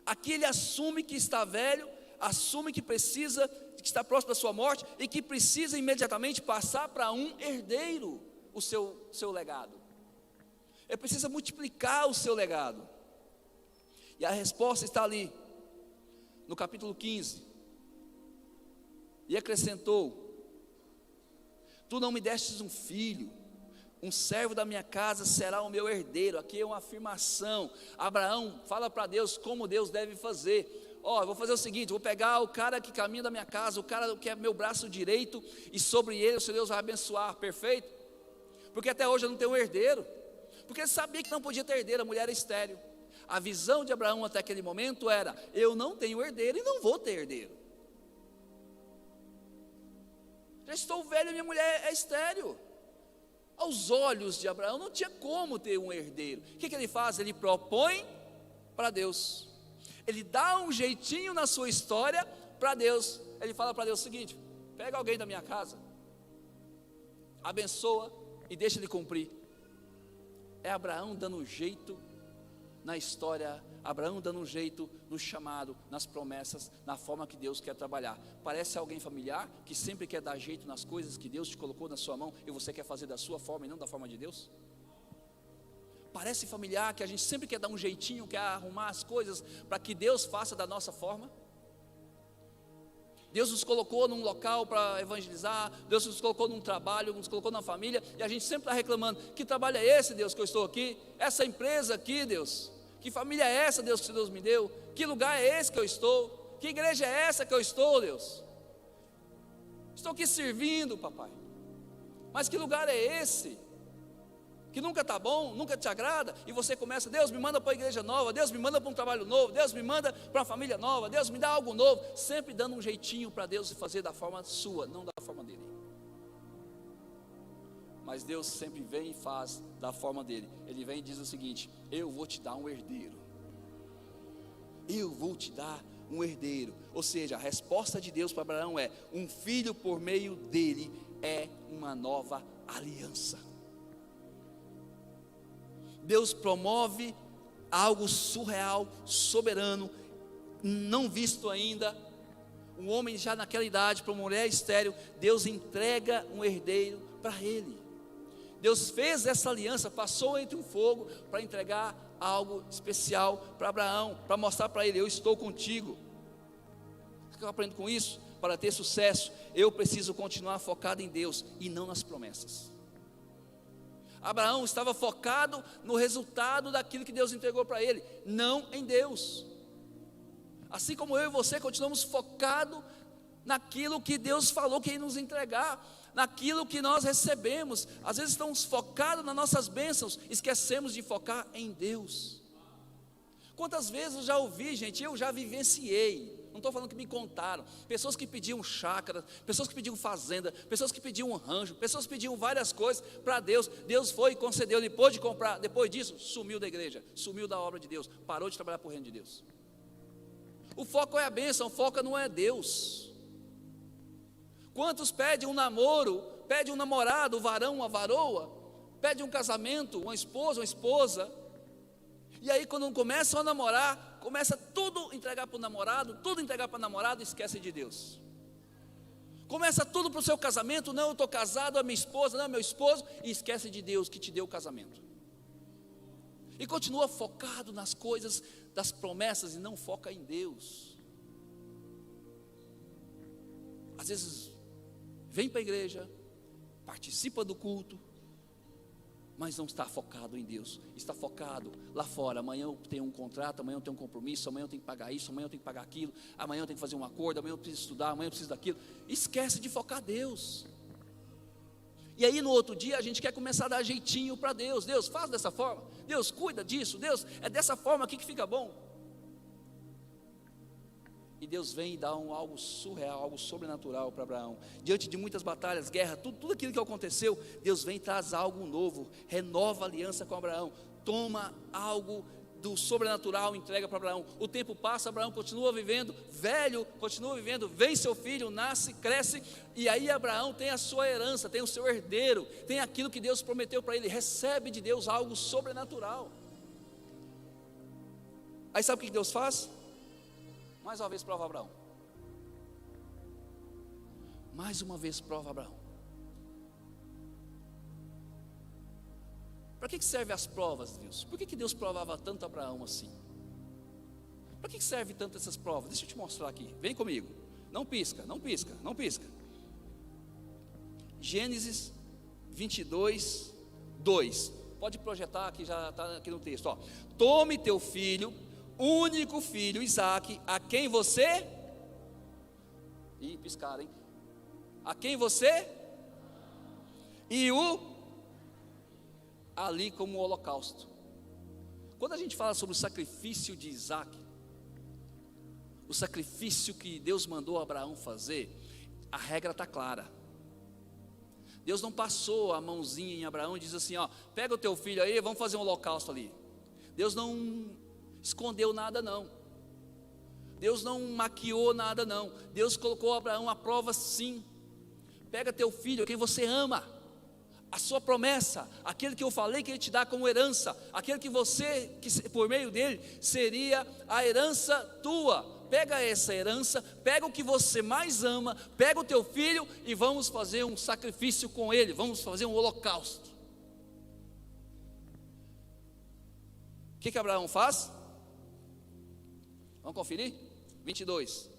aqui ele assume que está velho, assume que precisa, que está próximo da sua morte, e que precisa imediatamente passar para um herdeiro o seu legado. Ele precisa multiplicar o seu legado. E a resposta está ali, no capítulo 15. E acrescentou: tu não me destes um filho, um servo da minha casa será o meu herdeiro. Aqui é uma afirmação. Abraão fala para Deus como Deus deve fazer. Eu vou fazer o seguinte, vou pegar o cara que caminha da minha casa, o cara que é meu braço direito, e sobre ele o Senhor Deus vai abençoar, perfeito? Porque até hoje eu não tenho um herdeiro, porque ele sabia que não podia ter herdeiro, a mulher era estéril. A visão de Abraão até aquele momento era: eu não tenho herdeiro e não vou ter herdeiro. Já estou velho e minha mulher é estéril. Aos olhos de Abraão não tinha como ter um herdeiro. O que ele faz? Ele propõe para Deus, ele dá um jeitinho na sua história para Deus. Ele fala para Deus o seguinte: pega alguém da minha casa, abençoa e deixa ele cumprir. É Abraão dando um jeito na história, Abraão dando um jeito no chamado, nas promessas, na forma que Deus quer trabalhar. Parece alguém familiar que sempre quer dar jeito nas coisas que Deus te colocou na sua mão e você quer fazer da sua forma e não da forma de Deus? Parece familiar que a gente sempre quer dar um jeitinho, quer arrumar as coisas para que Deus faça da nossa forma? Deus nos colocou num local para evangelizar, Deus nos colocou num trabalho, nos colocou na família, e a gente sempre está reclamando: que trabalho é esse, Deus, que eu estou aqui? Essa empresa aqui, Deus? Que família é essa, Deus, que Deus me deu? Que lugar é esse que eu estou? Que igreja é essa que eu estou, Deus? Estou aqui servindo, papai, mas que lugar é esse? Que nunca está bom, nunca te agrada, e você começa: Deus me manda para a igreja nova, Deus me manda para um trabalho novo, Deus me manda para uma família nova, Deus me dá algo novo, sempre dando um jeitinho para Deus fazer da forma sua, não da forma dele. Mas Deus sempre vem e faz da forma dele. Ele vem e diz o seguinte: eu vou te dar um herdeiro, eu vou te dar um herdeiro. Ou seja, a resposta de Deus para Abraão é: um filho por meio dele é uma nova aliança. Deus promove algo surreal, soberano, não visto ainda. Um homem já naquela idade, para uma mulher estéril, Deus entrega um herdeiro para ele. Deus fez essa aliança, passou entre um fogo para entregar algo especial para Abraão, para mostrar para ele: eu estou contigo. O que eu aprendo com isso? Para ter sucesso, eu preciso continuar focado em Deus e não nas promessas. Abraão estava focado no resultado daquilo que Deus entregou para ele, não em Deus. Assim como eu e você continuamos focados naquilo que Deus falou que ia nos entregar, naquilo que nós recebemos. Às vezes estamos focados nas nossas bênçãos, esquecemos de focar em Deus. Quantas vezes eu já ouvi, gente, eu já vivenciei, não estou falando que me contaram, pessoas que pediam chácara, pessoas que pediam fazenda, pessoas que pediam um rancho, pessoas que pediam várias coisas para Deus. Deus foi e concedeu, ele pôde comprar. Depois disso, sumiu da igreja, sumiu da obra de Deus, parou de trabalhar para o reino de Deus. O foco é a bênção, o foco não é Deus. Quantos pedem um namoro, pedem um namorado, um varão, uma varoa, pedem um casamento, uma esposa, e aí quando começam a namorar, começa tudo entregar para o namorado, tudo entregar para o namorado, e esquece de Deus. Começa tudo para o seu casamento: não, eu estou casado, a minha esposa, não, meu esposo, e esquece de Deus que te deu o casamento. E continua focado nas coisas das promessas e não foca em Deus. Às vezes vem para a igreja, participa do culto, mas não está focado em Deus, está focado lá fora. Amanhã eu tenho um contrato, amanhã eu tenho um compromisso, amanhã eu tenho que pagar isso, amanhã eu tenho que pagar aquilo, amanhã eu tenho que fazer um acordo, amanhã eu preciso estudar, amanhã eu preciso daquilo. Esquece de focar Deus. E aí no outro dia a gente quer começar a dar jeitinho para Deus. Deus, faz dessa forma, Deus, cuida disso, Deus, é dessa forma aqui que fica bom. E Deus vem e dá algo surreal, algo sobrenatural para Abraão. Diante de muitas batalhas, guerra, tudo aquilo que aconteceu, Deus vem e traz algo novo, renova a aliança com Abraão, toma algo do sobrenatural, entrega para Abraão. O tempo passa, Abraão continua vivendo, velho, continua vivendo, vem seu filho, nasce, cresce, e aí Abraão tem a sua herança, tem o seu herdeiro, tem aquilo que Deus prometeu para ele, recebe de Deus algo sobrenatural. Aí sabe o que Deus faz? Mais uma vez prova Abraão. Mais uma vez prova Abraão. Para que servem as provas, Deus? Por que Deus provava tanto Abraão assim? Para que servem tanto essas provas? Deixa eu te mostrar aqui, vem comigo. Não pisca, não pisca, não pisca. Gênesis 22, 2. Pode projetar aqui, já está aqui no texto. Ó. Tome teu filho, único filho, Isaque, a quem você... Ih, piscaram, hein? A quem você... E o... ali como holocausto. Quando a gente fala sobre o sacrifício de Isaque, o sacrifício que Deus mandou Abraão fazer, a regra está clara. Deus não passou a mãozinha em Abraão e diz assim, ó, pega o teu filho aí, vamos fazer um holocausto ali. Deus não escondeu nada não. Deus não maquiou nada não. Deus colocou Abraão à prova sim. Pega teu filho, quem você ama, a sua promessa, aquele que eu falei que ele te dá como herança, aquele que você, que por meio dele, seria a herança tua. Pega essa herança, pega o que você mais ama, pega o teu filho e vamos fazer um sacrifício com ele, vamos fazer um holocausto. O que Abraão faz? Vamos conferir? 22.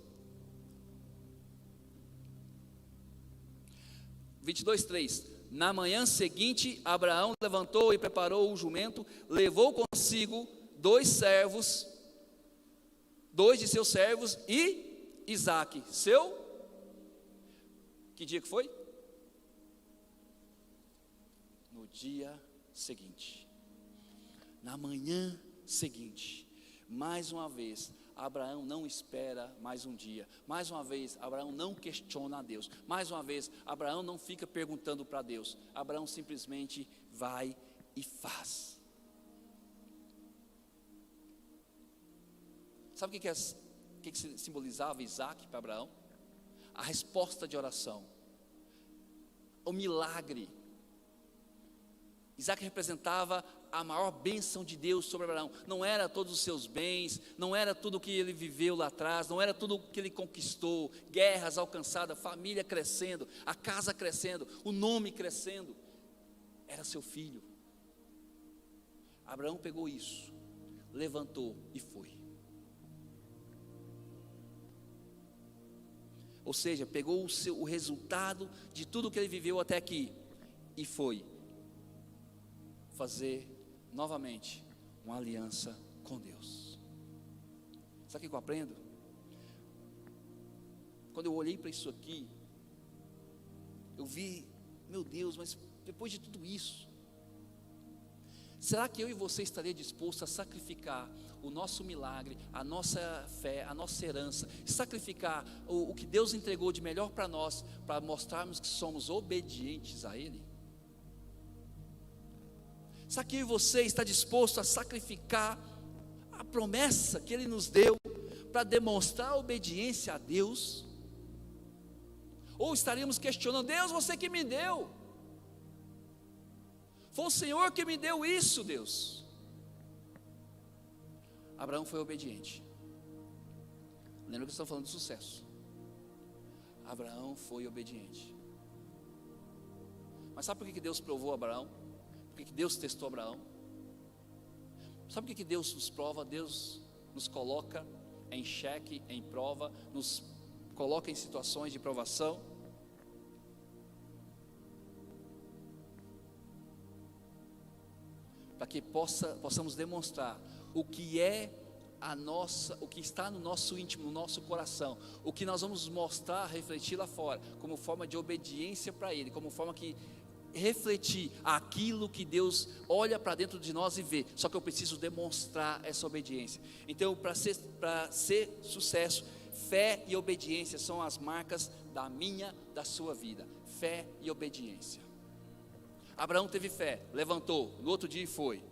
22:3. Na manhã seguinte, Abraão levantou e preparou o jumento, levou consigo 2 servos, 2 de seus servos e Isaque, seu... Que dia que foi? No dia seguinte. Na manhã seguinte, mais uma vez, Abraão não espera mais um dia. Mais uma vez, Abraão não questiona a Deus. Mais uma vez, Abraão não fica perguntando para Deus. Abraão simplesmente vai e faz. Sabe o que simbolizava Isaque para Abraão? A resposta de oração, o milagre. Isaque representava a maior bênção de Deus sobre Abraão. Não era todos os seus bens, não era tudo o que ele viveu lá atrás, não era tudo o que ele conquistou, guerras alcançadas, família crescendo, a casa crescendo, o nome crescendo. Era seu filho. Abraão pegou isso, levantou e foi. Ou seja, pegou o resultado de tudo que ele viveu até aqui e foi fazer novamente uma aliança com Deus. Sabe o que eu aprendo? Quando eu olhei para isso aqui, eu vi, meu Deus, mas depois de tudo isso, será que eu e você estaria disposto a sacrificar o nosso milagre, a nossa fé, a nossa herança, sacrificar o que Deus entregou de melhor para nós, para mostrarmos que somos obedientes a Ele? Será que eu e você está disposto a sacrificar a promessa que Ele nos deu, para demonstrar obediência a Deus? Ou estaríamos questionando, Deus, você que me deu, foi o Senhor que me deu isso, Deus. Abraão foi obediente. Lembra que eu estou falando de sucesso. Abraão foi obediente. Mas sabe por que Deus provou Abraão? Por que Deus testou Abraão? Sabe por que Deus nos prova? Deus nos coloca em xeque, em prova, nos coloca em situações de provação. Para que possamos demonstrar o que é o que está no nosso íntimo, no nosso coração, o que nós vamos mostrar, refletir lá fora, como forma de obediência para Ele, como forma que refletir aquilo que Deus olha para dentro de nós e vê. Só que eu preciso demonstrar essa obediência. Então, para ser sucesso, Fé e obediência são as marcas da minha, da sua vida. Fé e obediência. Abraão teve fé, levantou, no outro dia foi.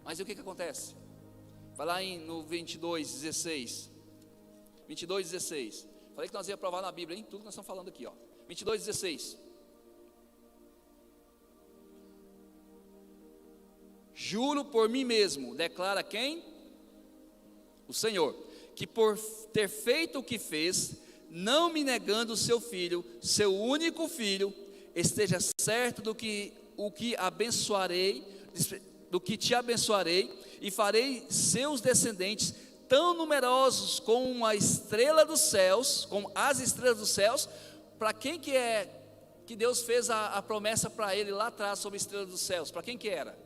Mas e o que acontece? Vai lá no 22:16. 22:16. Falei que nós ia provar na Bíblia, hein? Tudo que nós estamos falando aqui, ó. 22:16. Juro por mim mesmo, declara quem? O Senhor, que por ter feito o que fez, não me negando o seu filho, seu único filho, esteja certo do que abençoarei, do que te abençoarei, e farei seus descendentes tão numerosos como a estrela dos céus, como as estrelas dos céus. Para quem que é que Deus fez a promessa para ele lá atrás sobre a estrela dos céus? Para quem que era?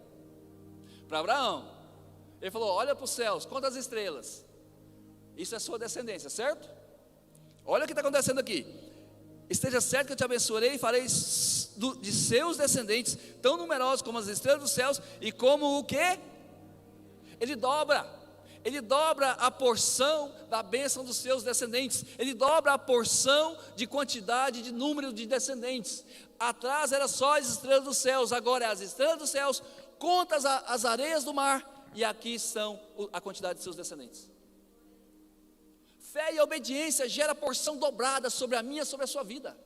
Para Abraão. Ele falou: olha para os céus, conta as estrelas. Isso é sua descendência, certo? Olha o que está acontecendo aqui. Esteja certo que eu te abençoarei e farei de seus descendentes tão numerosos como as estrelas dos céus, e como o quê? Ele dobra a porção da bênção dos seus descendentes, ele dobra a porção de quantidade, de número de descendentes. Atrás era só as estrelas dos céus, agora é as estrelas dos céus, conta as areias do mar, e aqui são a quantidade de seus descendentes. Fé e obediência gera porção dobrada sobre a minha, sobre a sua vida.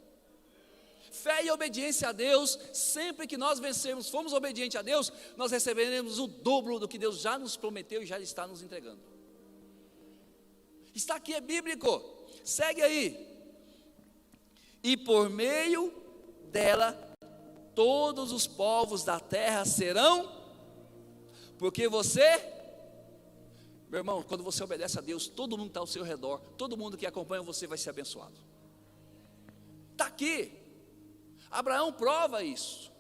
Fé e obediência a Deus, sempre que nós vencermos, formos obedientes a Deus, nós receberemos o dobro do que Deus já nos prometeu e já está nos entregando. Está aqui, é bíblico. Segue aí. E por meio dela, todos os povos da terra serão, porque você... Meu irmão, quando você obedece a Deus, todo mundo está ao seu redor, todo mundo que acompanha você vai ser abençoado. Está aqui. Abraão prova isso.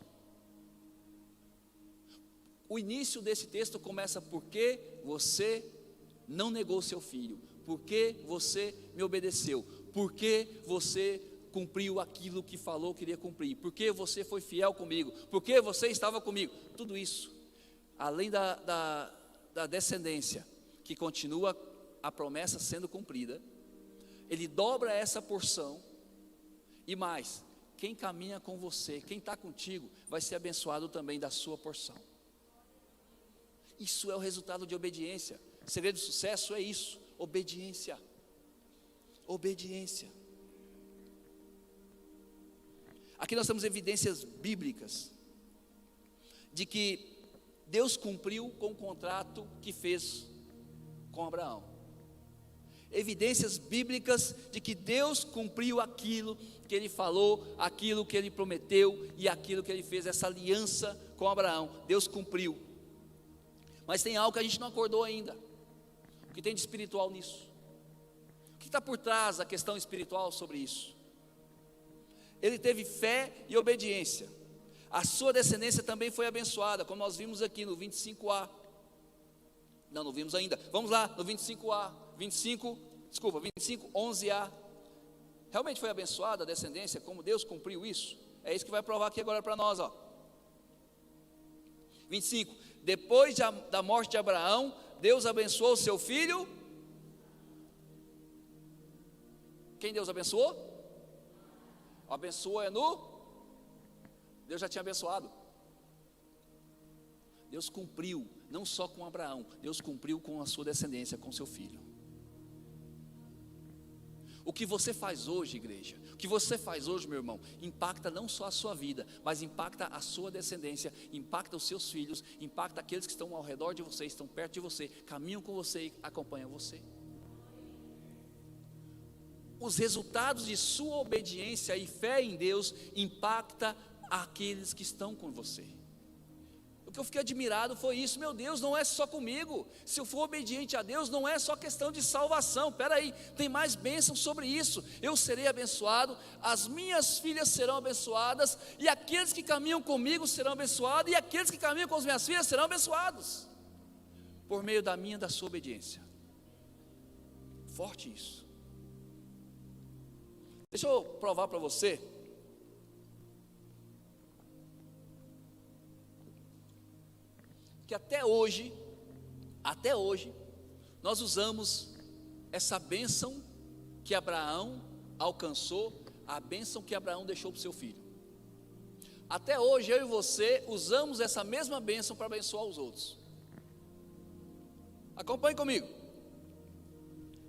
O início desse texto começa: porque você não negou seu filho, porque você me obedeceu, porque você cumpriu aquilo que falou que iria cumprir, porque você foi fiel comigo, porque você estava comigo. Tudo isso, além da descendência, que continua a promessa sendo cumprida, ele dobra essa porção, e mais, quem caminha com você, quem está contigo, vai ser abençoado também da sua porção. Isso é o resultado de obediência. O segredo do sucesso é isso: obediência. Obediência. Aqui nós temos evidências bíblicas de que Deus cumpriu com o contrato que fez com Abraão. Evidências bíblicas de que Deus cumpriu aquilo que Ele falou, aquilo que Ele prometeu e aquilo que Ele fez, essa aliança com Abraão. Deus cumpriu. Mas tem algo que a gente não acordou ainda. O que tem de espiritual nisso? O que está por trás da questão espiritual sobre isso? Ele teve fé e obediência. A sua descendência também foi abençoada, como nós vimos aqui no 25a. Não vimos ainda. Vamos lá, no 25a, 11a. Realmente foi abençoada a descendência, como Deus cumpriu isso? É isso que vai provar aqui agora para nós, ó. 25. Depois da morte de Abraão, Deus abençoou o seu filho. Quem Deus abençoou? Abençoou é no... Deus já tinha abençoado. Deus cumpriu, não só com Abraão, Deus cumpriu com a sua descendência, com seu filho. O que você faz hoje, igreja, o que você faz hoje, meu irmão, impacta não só a sua vida, mas impacta a sua descendência, impacta os seus filhos, impacta aqueles que estão ao redor de você, estão perto de você, caminham com você e acompanham você. Os resultados de sua obediência e fé em Deus impacta aqueles que estão com você. O que eu fiquei admirado foi isso. Meu Deus, não é só comigo. Se eu for obediente a Deus, não é só questão de salvação. Espera aí, tem mais bênção sobre isso. Eu serei abençoado, as minhas filhas serão abençoadas, e aqueles que caminham comigo serão abençoados, e aqueles que caminham com as minhas filhas serão abençoados, por meio da minha e da sua obediência. Forte isso. Deixa eu provar para você. Que até hoje, nós usamos essa bênção que Abraão alcançou, a bênção que Abraão deixou para o seu filho. Até hoje eu e você usamos essa mesma bênção para abençoar os outros. Acompanhe comigo.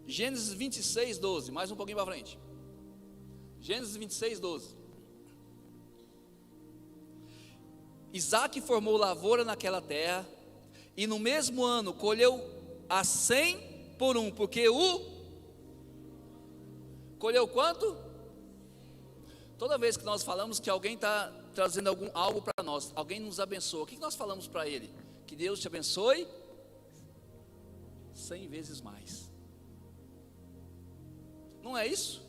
Gênesis 26, 12, mais um pouquinho para frente. Gênesis 26, 12. Isaac formou lavoura naquela terra, e no mesmo ano colheu a 100 por um, porque colheu quanto? Toda vez que nós falamos que alguém está trazendo algo para nós, alguém nos abençoa, o que nós falamos para ele? Que Deus te abençoe 100 vezes mais. Não é isso?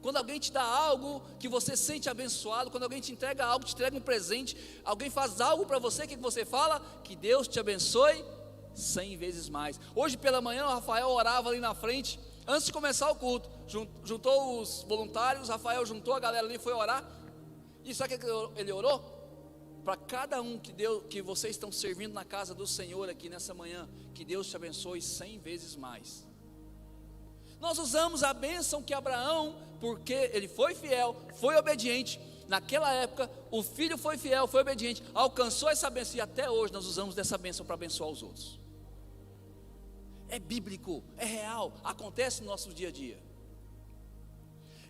Quando alguém te dá algo que você sente abençoado, quando alguém te entrega algo, te entrega um presente, alguém faz algo para você, o que você fala? Que Deus te abençoe 100 vezes mais. Hoje pela manhã o Rafael orava ali na frente, antes de começar o culto, juntou os voluntários, Rafael juntou a galera ali e foi orar. E sabe o que ele orou? Para cada um que vocês estão servindo na casa do Senhor aqui nessa manhã, que Deus te abençoe 100 vezes mais. Nós usamos a bênção que Abraão, porque ele foi fiel, foi obediente. Naquela época, o filho foi fiel, foi obediente, alcançou essa bênção, e até hoje nós usamos dessa bênção para abençoar os outros. É bíblico, é real, acontece no nosso dia a dia.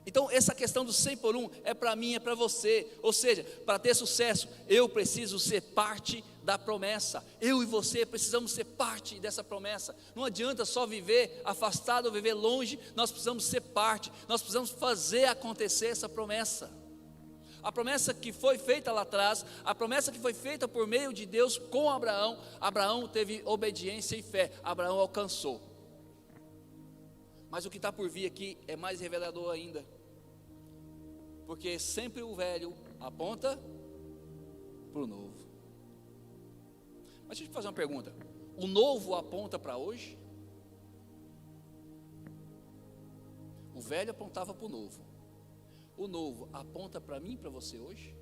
Então essa questão do 100 por 1 é para mim, é para você. Ou seja, para ter sucesso, eu preciso ser parte da promessa. Eu e você precisamos ser parte dessa promessa. Não adianta só viver afastado ou viver longe. Nós precisamos ser parte. Nós precisamos fazer acontecer essa promessa. A promessa que foi feita lá atrás, a promessa que foi feita por meio de Deus com Abraão. Abraão teve obediência e fé. Abraão alcançou. Mas o que está por vir aqui é mais revelador ainda. Porque sempre o velho aponta para o novo. Mas deixa eu te fazer uma pergunta. O novo aponta para hoje? O velho apontava para o novo. O novo aponta para mim e para você hoje?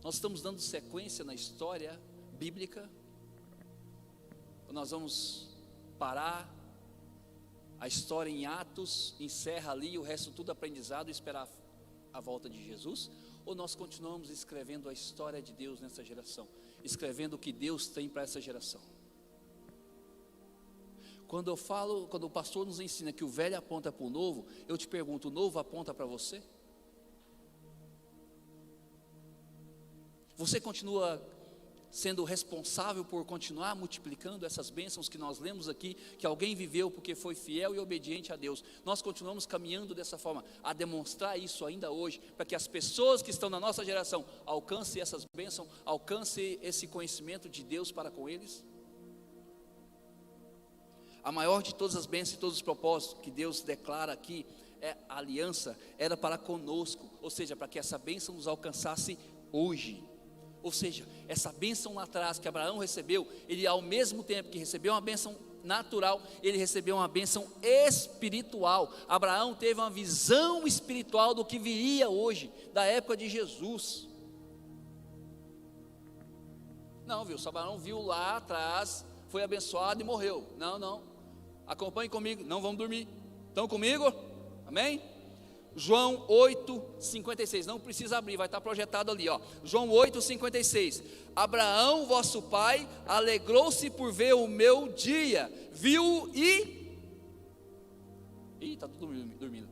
Nós estamos dando sequência na história bíblica? Ou nós vamos parar? A história em Atos encerra ali, o resto tudo aprendizado e esperar a volta de Jesus? Ou nós continuamos escrevendo a história de Deus nessa geração, escrevendo o que Deus tem para essa geração? Quando o pastor nos ensina que o velho aponta para o novo, eu te pergunto, o novo aponta para você? Você continua sendo responsável por continuar multiplicando essas bênçãos que nós lemos aqui, que alguém viveu porque foi fiel e obediente a Deus? Nós continuamos caminhando dessa forma, a demonstrar isso ainda hoje, para que as pessoas que estão na nossa geração alcancem essas bênçãos, alcancem esse conhecimento de Deus para com eles? A maior de todas as bênçãos e todos os propósitos que Deus declara aqui, a aliança, era para conosco, ou seja, para que essa bênção nos alcançasse hoje. Ou seja, essa bênção lá atrás que Abraão recebeu, ele ao mesmo tempo que recebeu uma bênção natural, ele recebeu uma bênção espiritual. Abraão teve uma visão espiritual do que viria hoje, da época de Jesus. Não, viu, Abraão viu lá atrás, foi abençoado e morreu. Não, acompanhe comigo, não vamos dormir. Estão comigo? Amém? João 8:56, não precisa abrir, vai estar projetado ali, ó. João 8:56. Abraão, vosso pai, alegrou-se por ver o meu dia, viu e... está tudo dormindo.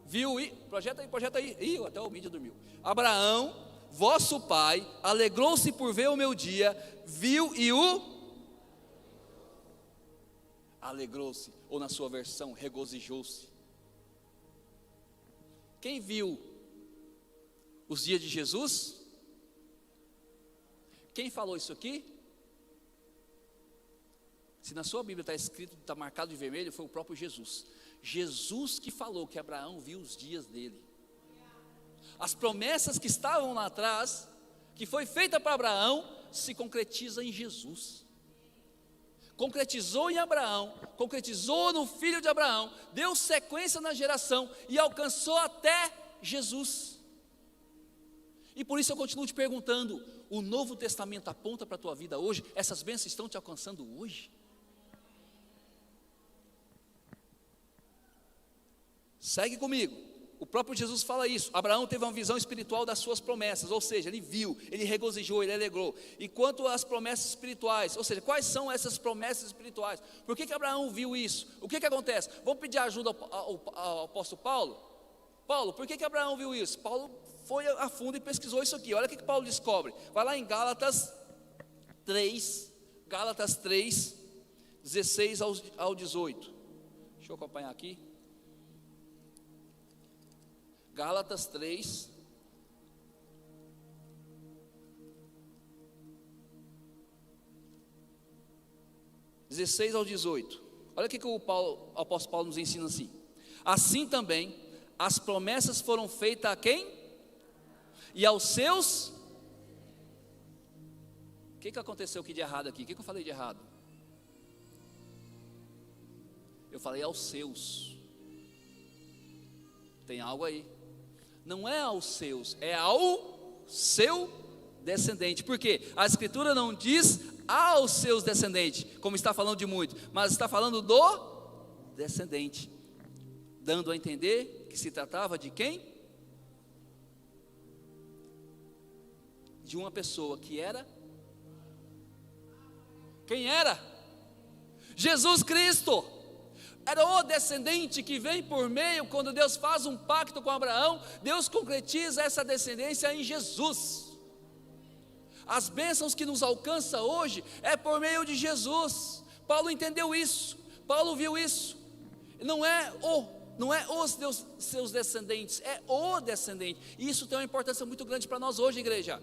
Viu e... projeta aí. Até o mídia dormiu. Abraão, vosso pai, alegrou-se por ver o meu dia, viu e alegrou-se, ou na sua versão, regozijou-se. Quem viu os dias de Jesus? Quem falou isso aqui? Se na sua Bíblia está escrito, está marcado de vermelho, foi o próprio Jesus. Jesus que falou que Abraão viu os dias dele. As promessas que estavam lá atrás, que foi feita para Abraão, se concretiza em Jesus. Concretizou em Abraão, concretizou no filho de Abraão, deu sequência na geração e alcançou até Jesus. E por isso eu continuo te perguntando, o Novo Testamento aponta para a tua vida hoje? Essas bênçãos estão te alcançando hoje? Segue comigo. O próprio Jesus fala isso. Abraão teve uma visão espiritual das suas promessas, ou seja, ele viu, ele regozijou, ele alegrou. E quanto às promessas espirituais, ou seja, quais são essas promessas espirituais? Por que Abraão viu isso? O que acontece? Vamos pedir ajuda ao apóstolo Paulo? Paulo, por que Abraão viu isso? Paulo foi a fundo e pesquisou isso aqui. Olha o que Paulo descobre. Vai lá em Gálatas 3, 16 ao 18. Deixa eu acompanhar aqui. Gálatas 3, ao 18. Olha o que o apóstolo Paulo nos ensina assim. Assim também, as promessas foram feitas a quem? E aos seus? O que aconteceu aqui de errado aqui? O que eu falei de errado? Eu falei aos seus. Tem algo aí. Não é aos seus, é ao seu descendente. Por quê? A escritura não diz aos seus descendentes, como está falando de muito, mas está falando do descendente, dando a entender que se tratava de quem? De uma pessoa que era. Quem era? Jesus Cristo. Era o descendente que vem por meio, quando Deus faz um pacto com Abraão, Deus concretiza essa descendência em Jesus. As bênçãos que nos alcançam hoje é por meio de Jesus. Paulo entendeu isso, Paulo viu isso. Não é os seus descendentes, é o descendente. E isso tem uma importância muito grande para nós hoje, igreja.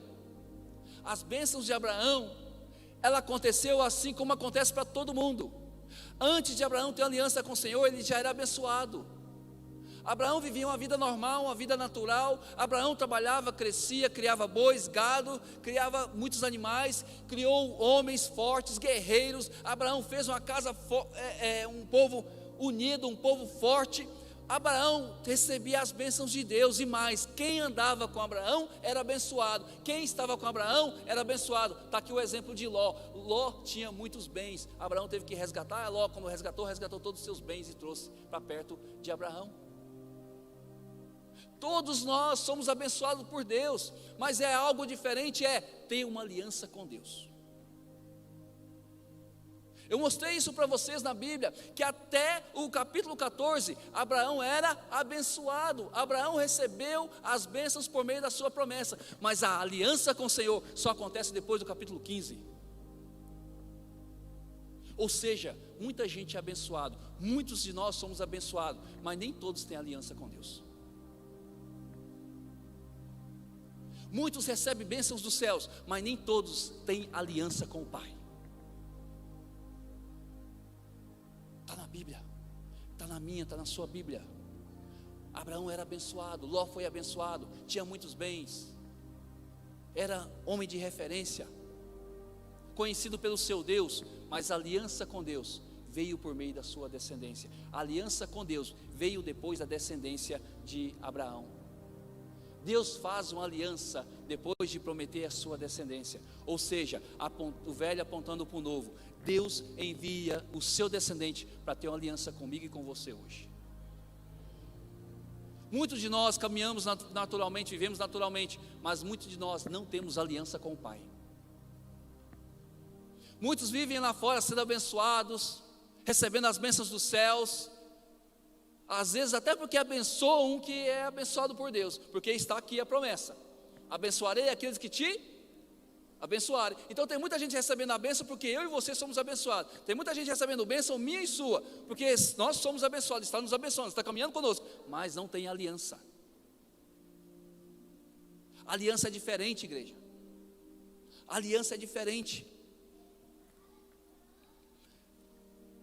As bênçãos de Abraão, ela aconteceu assim como acontece para todo mundo. Antes de Abraão ter aliança com o Senhor, ele já era abençoado. Abraão vivia uma vida normal, uma vida natural. Abraão trabalhava, crescia, criava bois, gado, criava muitos animais, criou homens fortes, guerreiros. Abraão fez uma casa, um povo unido, um povo forte. Abraão recebia as bênçãos de Deus e mais, quem andava com Abraão era abençoado, quem estava com Abraão era abençoado. Está aqui o exemplo de Ló. Ló tinha muitos bens, Abraão teve que resgatar. Ló, quando resgatou todos os seus bens e trouxe para perto de Abraão. Todos nós somos abençoados por Deus, mas é algo diferente, é ter uma aliança com Deus. Eu mostrei isso para vocês na Bíblia, que até o capítulo 14, Abraão era abençoado. Abraão recebeu as bênçãos por meio da sua promessa, mas a aliança com o Senhor só acontece depois do capítulo 15. Ou seja, muita gente é abençoado, muitos de nós somos abençoados, mas nem todos têm aliança com Deus. Muitos recebem bênçãos dos céus, mas nem todos têm aliança com o Pai. Está na Bíblia, está na minha, está na sua Bíblia. Abraão era abençoado, Ló foi abençoado, tinha muitos bens, era homem de referência, conhecido pelo seu Deus, mas a aliança com Deus veio por meio da sua descendência. A aliança com Deus veio depois da descendência de Abraão. Deus faz uma aliança depois de prometer a sua descendência, ou seja, o velho apontando para o novo. Deus envia o seu descendente para ter uma aliança comigo e com você hoje. Muitos de nós caminhamos naturalmente, vivemos naturalmente, mas muitos de nós não temos aliança com o Pai. Muitos vivem lá fora sendo abençoados, recebendo as bênçãos dos céus, às vezes até porque abençoam um que é abençoado por Deus, porque está aqui a promessa: abençoarei aqueles que te abençoarem. Então tem muita gente recebendo a bênção porque eu e você somos abençoados. Tem muita gente recebendo bênção minha e sua, porque nós somos abençoados, está nos abençoando, está caminhando conosco, mas não tem aliança. Aliança é diferente, igreja. Aliança é diferente.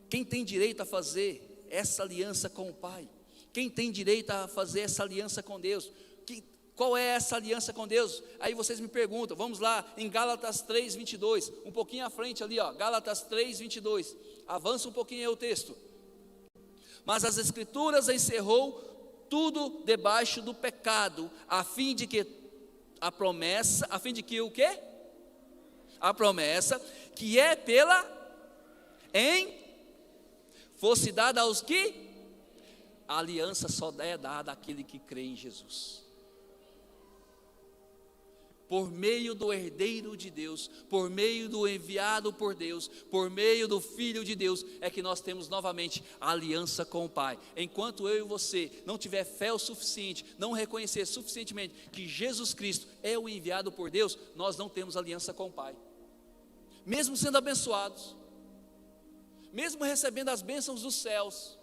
Quem tem direito a fazer essa aliança com o Pai? Quem tem direito a fazer essa aliança com Deus? Qual é essa aliança com Deus? Aí vocês me perguntam, vamos lá, em Gálatas 3, 22, um pouquinho à frente ali, ó, Gálatas 3, 22, avança um pouquinho aí o texto. Mas as Escrituras encerrou tudo debaixo do pecado, a fim de que o quê? A promessa, que é fosse dada aos que? A aliança só é dada àquele que crê em Jesus. Por meio do herdeiro de Deus, por meio do enviado por Deus, por meio do Filho de Deus, é que nós temos novamente a aliança com o Pai. Enquanto eu e você não tiver fé o suficiente, não reconhecer suficientemente que Jesus Cristo é o enviado por Deus, nós não temos aliança com o Pai. Mesmo sendo abençoados, mesmo recebendo as bênçãos dos céus,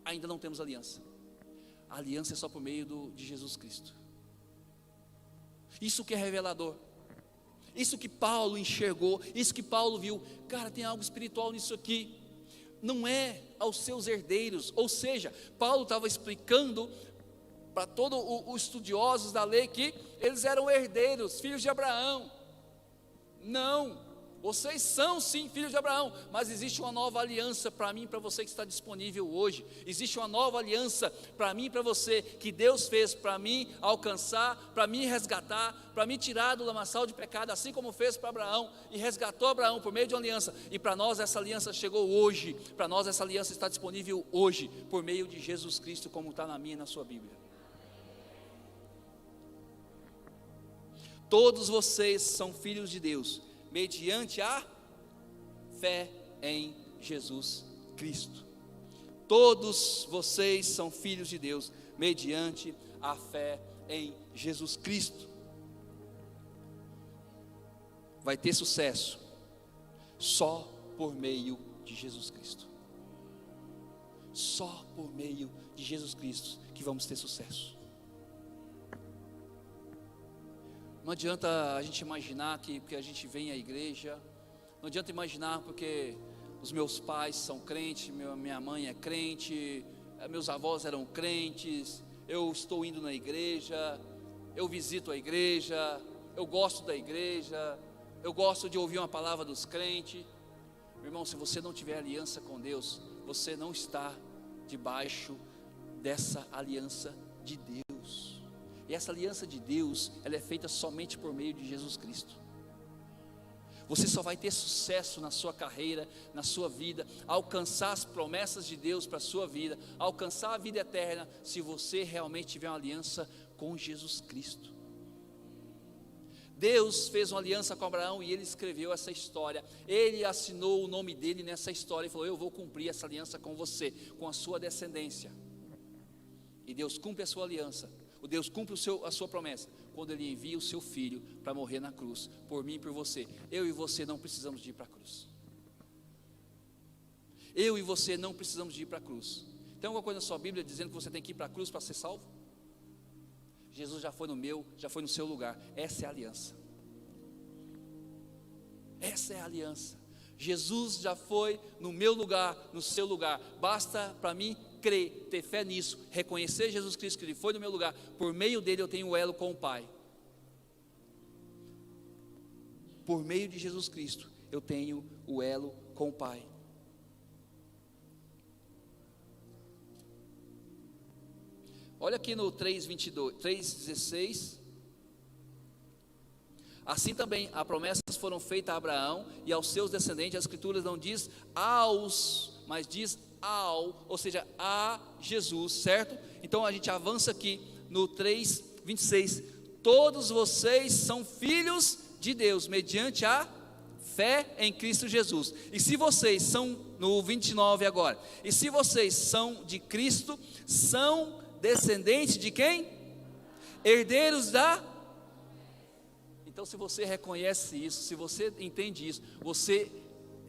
ainda não temos aliança. A aliança é só por meio de Jesus Cristo. Isso que é revelador, isso que Paulo enxergou, isso que Paulo viu. Cara, tem algo espiritual nisso aqui. Não é aos seus herdeiros. Ou seja, Paulo estava explicando para todos os estudiosos da lei que eles eram herdeiros, filhos de Abraão. Não, vocês são sim filhos de Abraão, mas existe uma nova aliança para mim e para você que está disponível hoje. Existe uma nova aliança para mim e para você, que Deus fez para mim alcançar, para mim resgatar, para me tirar do lamaçal de pecado, assim como fez para Abraão, e resgatou Abraão por meio de uma aliança. E para nós essa aliança chegou hoje, para nós essa aliança está disponível hoje, por meio de Jesus Cristo, como está na minha e na sua Bíblia. Todos vocês são filhos de Deus, mediante a fé em Jesus Cristo. Todos vocês são filhos de Deus, mediante a fé em Jesus Cristo. Vai ter sucesso só por meio de Jesus Cristo. Só por meio de Jesus Cristo que vamos ter sucesso. Não adianta a gente imaginar que porque a gente vem à igreja, não adianta imaginar porque os meus pais são crentes, minha mãe é crente, meus avós eram crentes, eu estou indo na igreja, eu visito a igreja, eu gosto da igreja, eu gosto de ouvir uma palavra dos crentes. Meu irmão, se você não tiver aliança com Deus, você não está debaixo dessa aliança de Deus. E essa aliança de Deus, ela é feita somente por meio de Jesus Cristo. Você só vai ter sucesso na sua carreira, na sua vida, alcançar as promessas de Deus para a sua vida, alcançar a vida eterna, se você realmente tiver uma aliança com Jesus Cristo. Deus fez uma aliança com Abraão e ele escreveu essa história, ele assinou o nome dele nessa história e falou: eu vou cumprir essa aliança com você, com a sua descendência. E Deus cumpre a sua aliança, Deus cumpre a sua promessa, quando Ele envia o seu Filho para morrer na cruz, por mim e por você. Eu e você não precisamos de ir para a cruz. Eu e você não precisamos de ir para a cruz. Tem alguma coisa na sua Bíblia dizendo que você tem que ir para a cruz para ser salvo? Jesus já foi no meu, já foi no seu lugar. Essa é a aliança. Essa é a aliança. Jesus já foi no meu lugar, no seu lugar. Basta para mim crer, ter fé nisso, reconhecer Jesus Cristo que Ele foi no meu lugar. Por meio dele eu tenho um elo com o Pai. Por meio de Jesus Cristo eu tenho o elo com o Pai. Olha aqui no 3:16. Assim também as promessas foram feitas a Abraão e aos seus descendentes. As escrituras não diz aos, mas diz ao, ou seja, a Jesus, certo? Então a gente avança aqui no 3:26. Todos vocês são filhos de Deus, mediante a fé em Cristo Jesus. E se vocês são, no 29 agora, e se vocês são de Cristo, são descendentes de quem? Herdeiros da... Então se você reconhece isso, se você entende isso,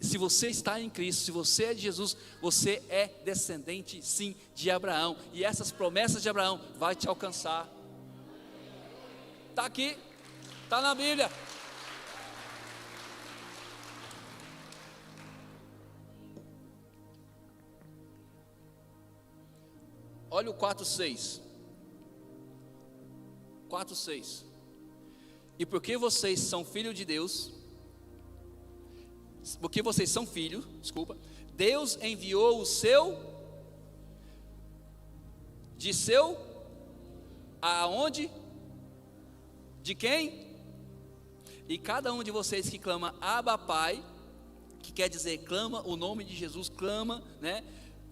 se você está em Cristo, se você é de Jesus, você é descendente sim de Abraão, e essas promessas de Abraão vai te alcançar. Está aqui, está na Bíblia. Olha o 4:6. 4:6. E porque vocês são filhos de Deus, porque vocês são filhos, Deus enviou o seu, de seu, aonde? De quem? E cada um de vocês que clama Abba Pai, que quer dizer clama o nome de Jesus, clama, né?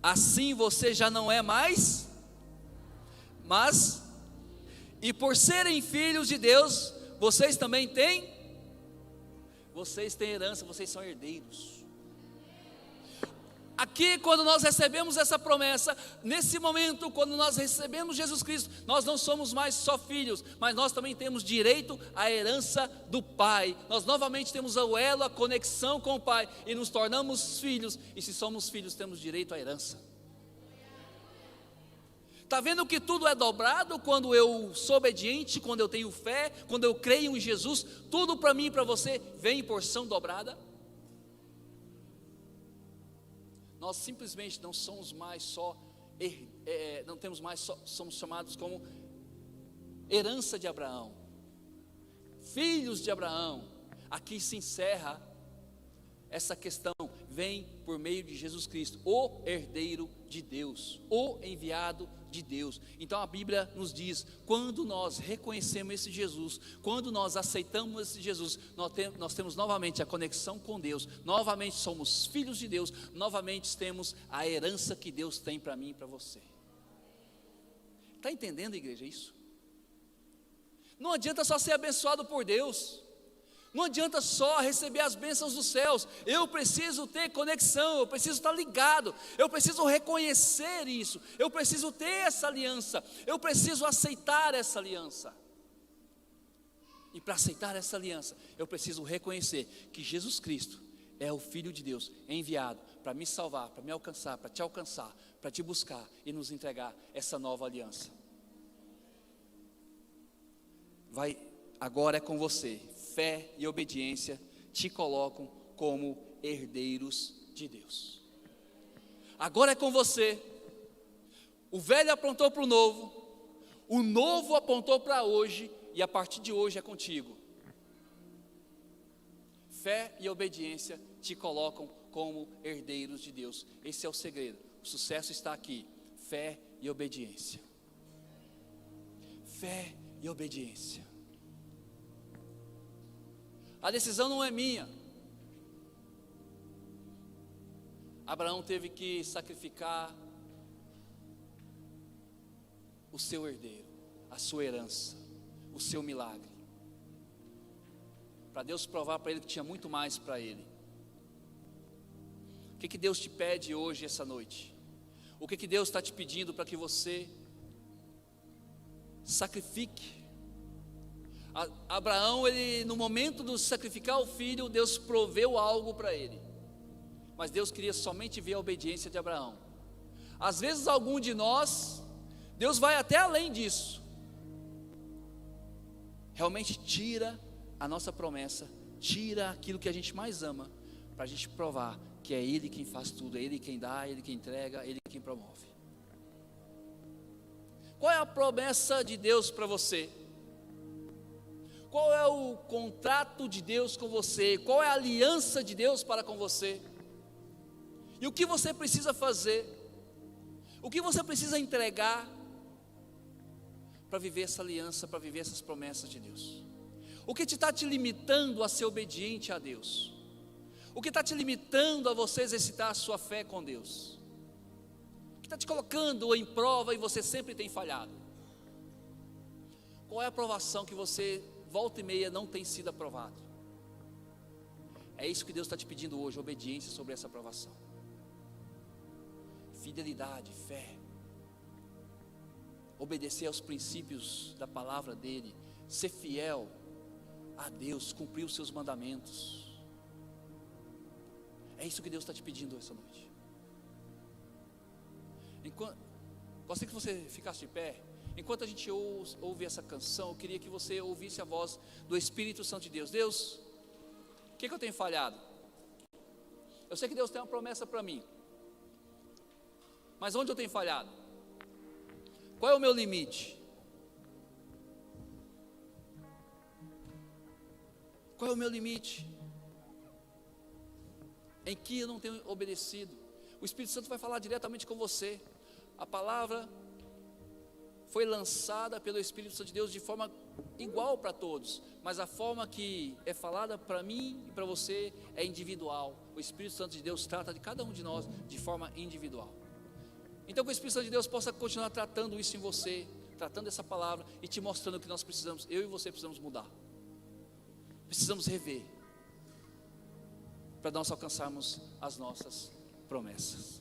assim você já não é mais, mas, e por serem filhos de Deus, vocês também têm, vocês têm herança, vocês são herdeiros. Aqui, quando nós recebemos essa promessa, nesse momento, quando nós recebemos Jesus Cristo, nós não somos mais só filhos, mas nós também temos direito à herança do Pai. Nós novamente temos o elo, a conexão com o Pai, e nos tornamos filhos, e se somos filhos, temos direito à herança. Está vendo que tudo é dobrado quando eu sou obediente, quando eu tenho fé, quando eu creio em Jesus, tudo para mim e para você vem em porção dobrada? Nós simplesmente não somos mais só, não temos mais só, somos chamados como herança de Abraão, filhos de Abraão. Aqui se encerra essa questão, vem por meio de Jesus Cristo, o herdeiro de Deus, o enviado de Deus. Então a Bíblia nos diz, quando nós reconhecemos esse Jesus, quando nós aceitamos esse Jesus, nós temos novamente a conexão com Deus, novamente somos filhos de Deus, novamente temos a herança que Deus tem para mim e para você. Está entendendo, igreja, isso? Não adianta só ser abençoado por Deus, não adianta só receber as bênçãos dos céus, eu preciso ter conexão, eu preciso estar ligado, eu preciso reconhecer isso, eu preciso ter essa aliança, eu preciso aceitar essa aliança. E para aceitar essa aliança, eu preciso reconhecer que Jesus Cristo é o Filho de Deus, enviado para me salvar, para me alcançar, para te alcançar, para te buscar e nos entregar essa nova aliança. Agora é com você. Fé e obediência te colocam como herdeiros de Deus. Agora é com você. O velho apontou para o novo apontou para hoje, e a partir de hoje é contigo. Fé e obediência te colocam como herdeiros de Deus. Esse é o segredo. O sucesso está aqui. Fé e obediência. Fé e obediência. A decisão não é minha. Abraão teve que sacrificar o seu herdeiro, a sua herança, o seu milagre, para Deus provar para ele que tinha muito mais para ele. O que Deus te pede hoje, essa noite? O que Deus está te pedindo para que você sacrifique? Abraão, ele, no momento de sacrificar o filho, Deus proveu algo para ele, mas Deus queria somente ver a obediência de Abraão. Às vezes algum de nós, Deus vai até além disso, realmente tira a nossa promessa, tira aquilo que a gente mais ama, para a gente provar que é Ele quem faz tudo, é Ele quem dá, é Ele quem entrega, é Ele quem promove. Qual é a promessa de Deus para você? Qual é o contrato de Deus com você? Qual é a aliança de Deus para com você? E o que você precisa fazer? O que você precisa entregar para viver essa aliança, para viver essas promessas de Deus? O que está te limitando a ser obediente a Deus? O que está te limitando a você exercitar a sua fé com Deus? O que está te colocando em prova e você sempre tem falhado? Qual é a aprovação que você volta e meia não tem sido aprovado? É isso que Deus está te pedindo hoje, obediência sobre essa aprovação. Fidelidade, fé, obedecer aos princípios da palavra dEle, ser fiel a Deus, cumprir os seus mandamentos. É isso que Deus está te pedindo essa noite. Gostaria que você ficasse de pé. Enquanto a gente ouve essa canção, eu queria que você ouvisse a voz do Espírito Santo de Deus. Deus, o que eu tenho falhado? Eu sei que Deus tem uma promessa para mim, mas onde eu tenho falhado? Qual é o meu limite? Qual é o meu limite? Em que eu não tenho obedecido? O Espírito Santo vai falar diretamente com você. A palavra foi lançada pelo Espírito Santo de Deus de forma igual para todos, mas a forma que é falada para mim e para você é individual. O Espírito Santo de Deus trata de cada um de nós de forma individual. Então que o Espírito Santo de Deus possa continuar tratando isso em você, tratando essa palavra e te mostrando que nós precisamos, eu e você precisamos mudar, precisamos rever, para nós alcançarmos as nossas promessas.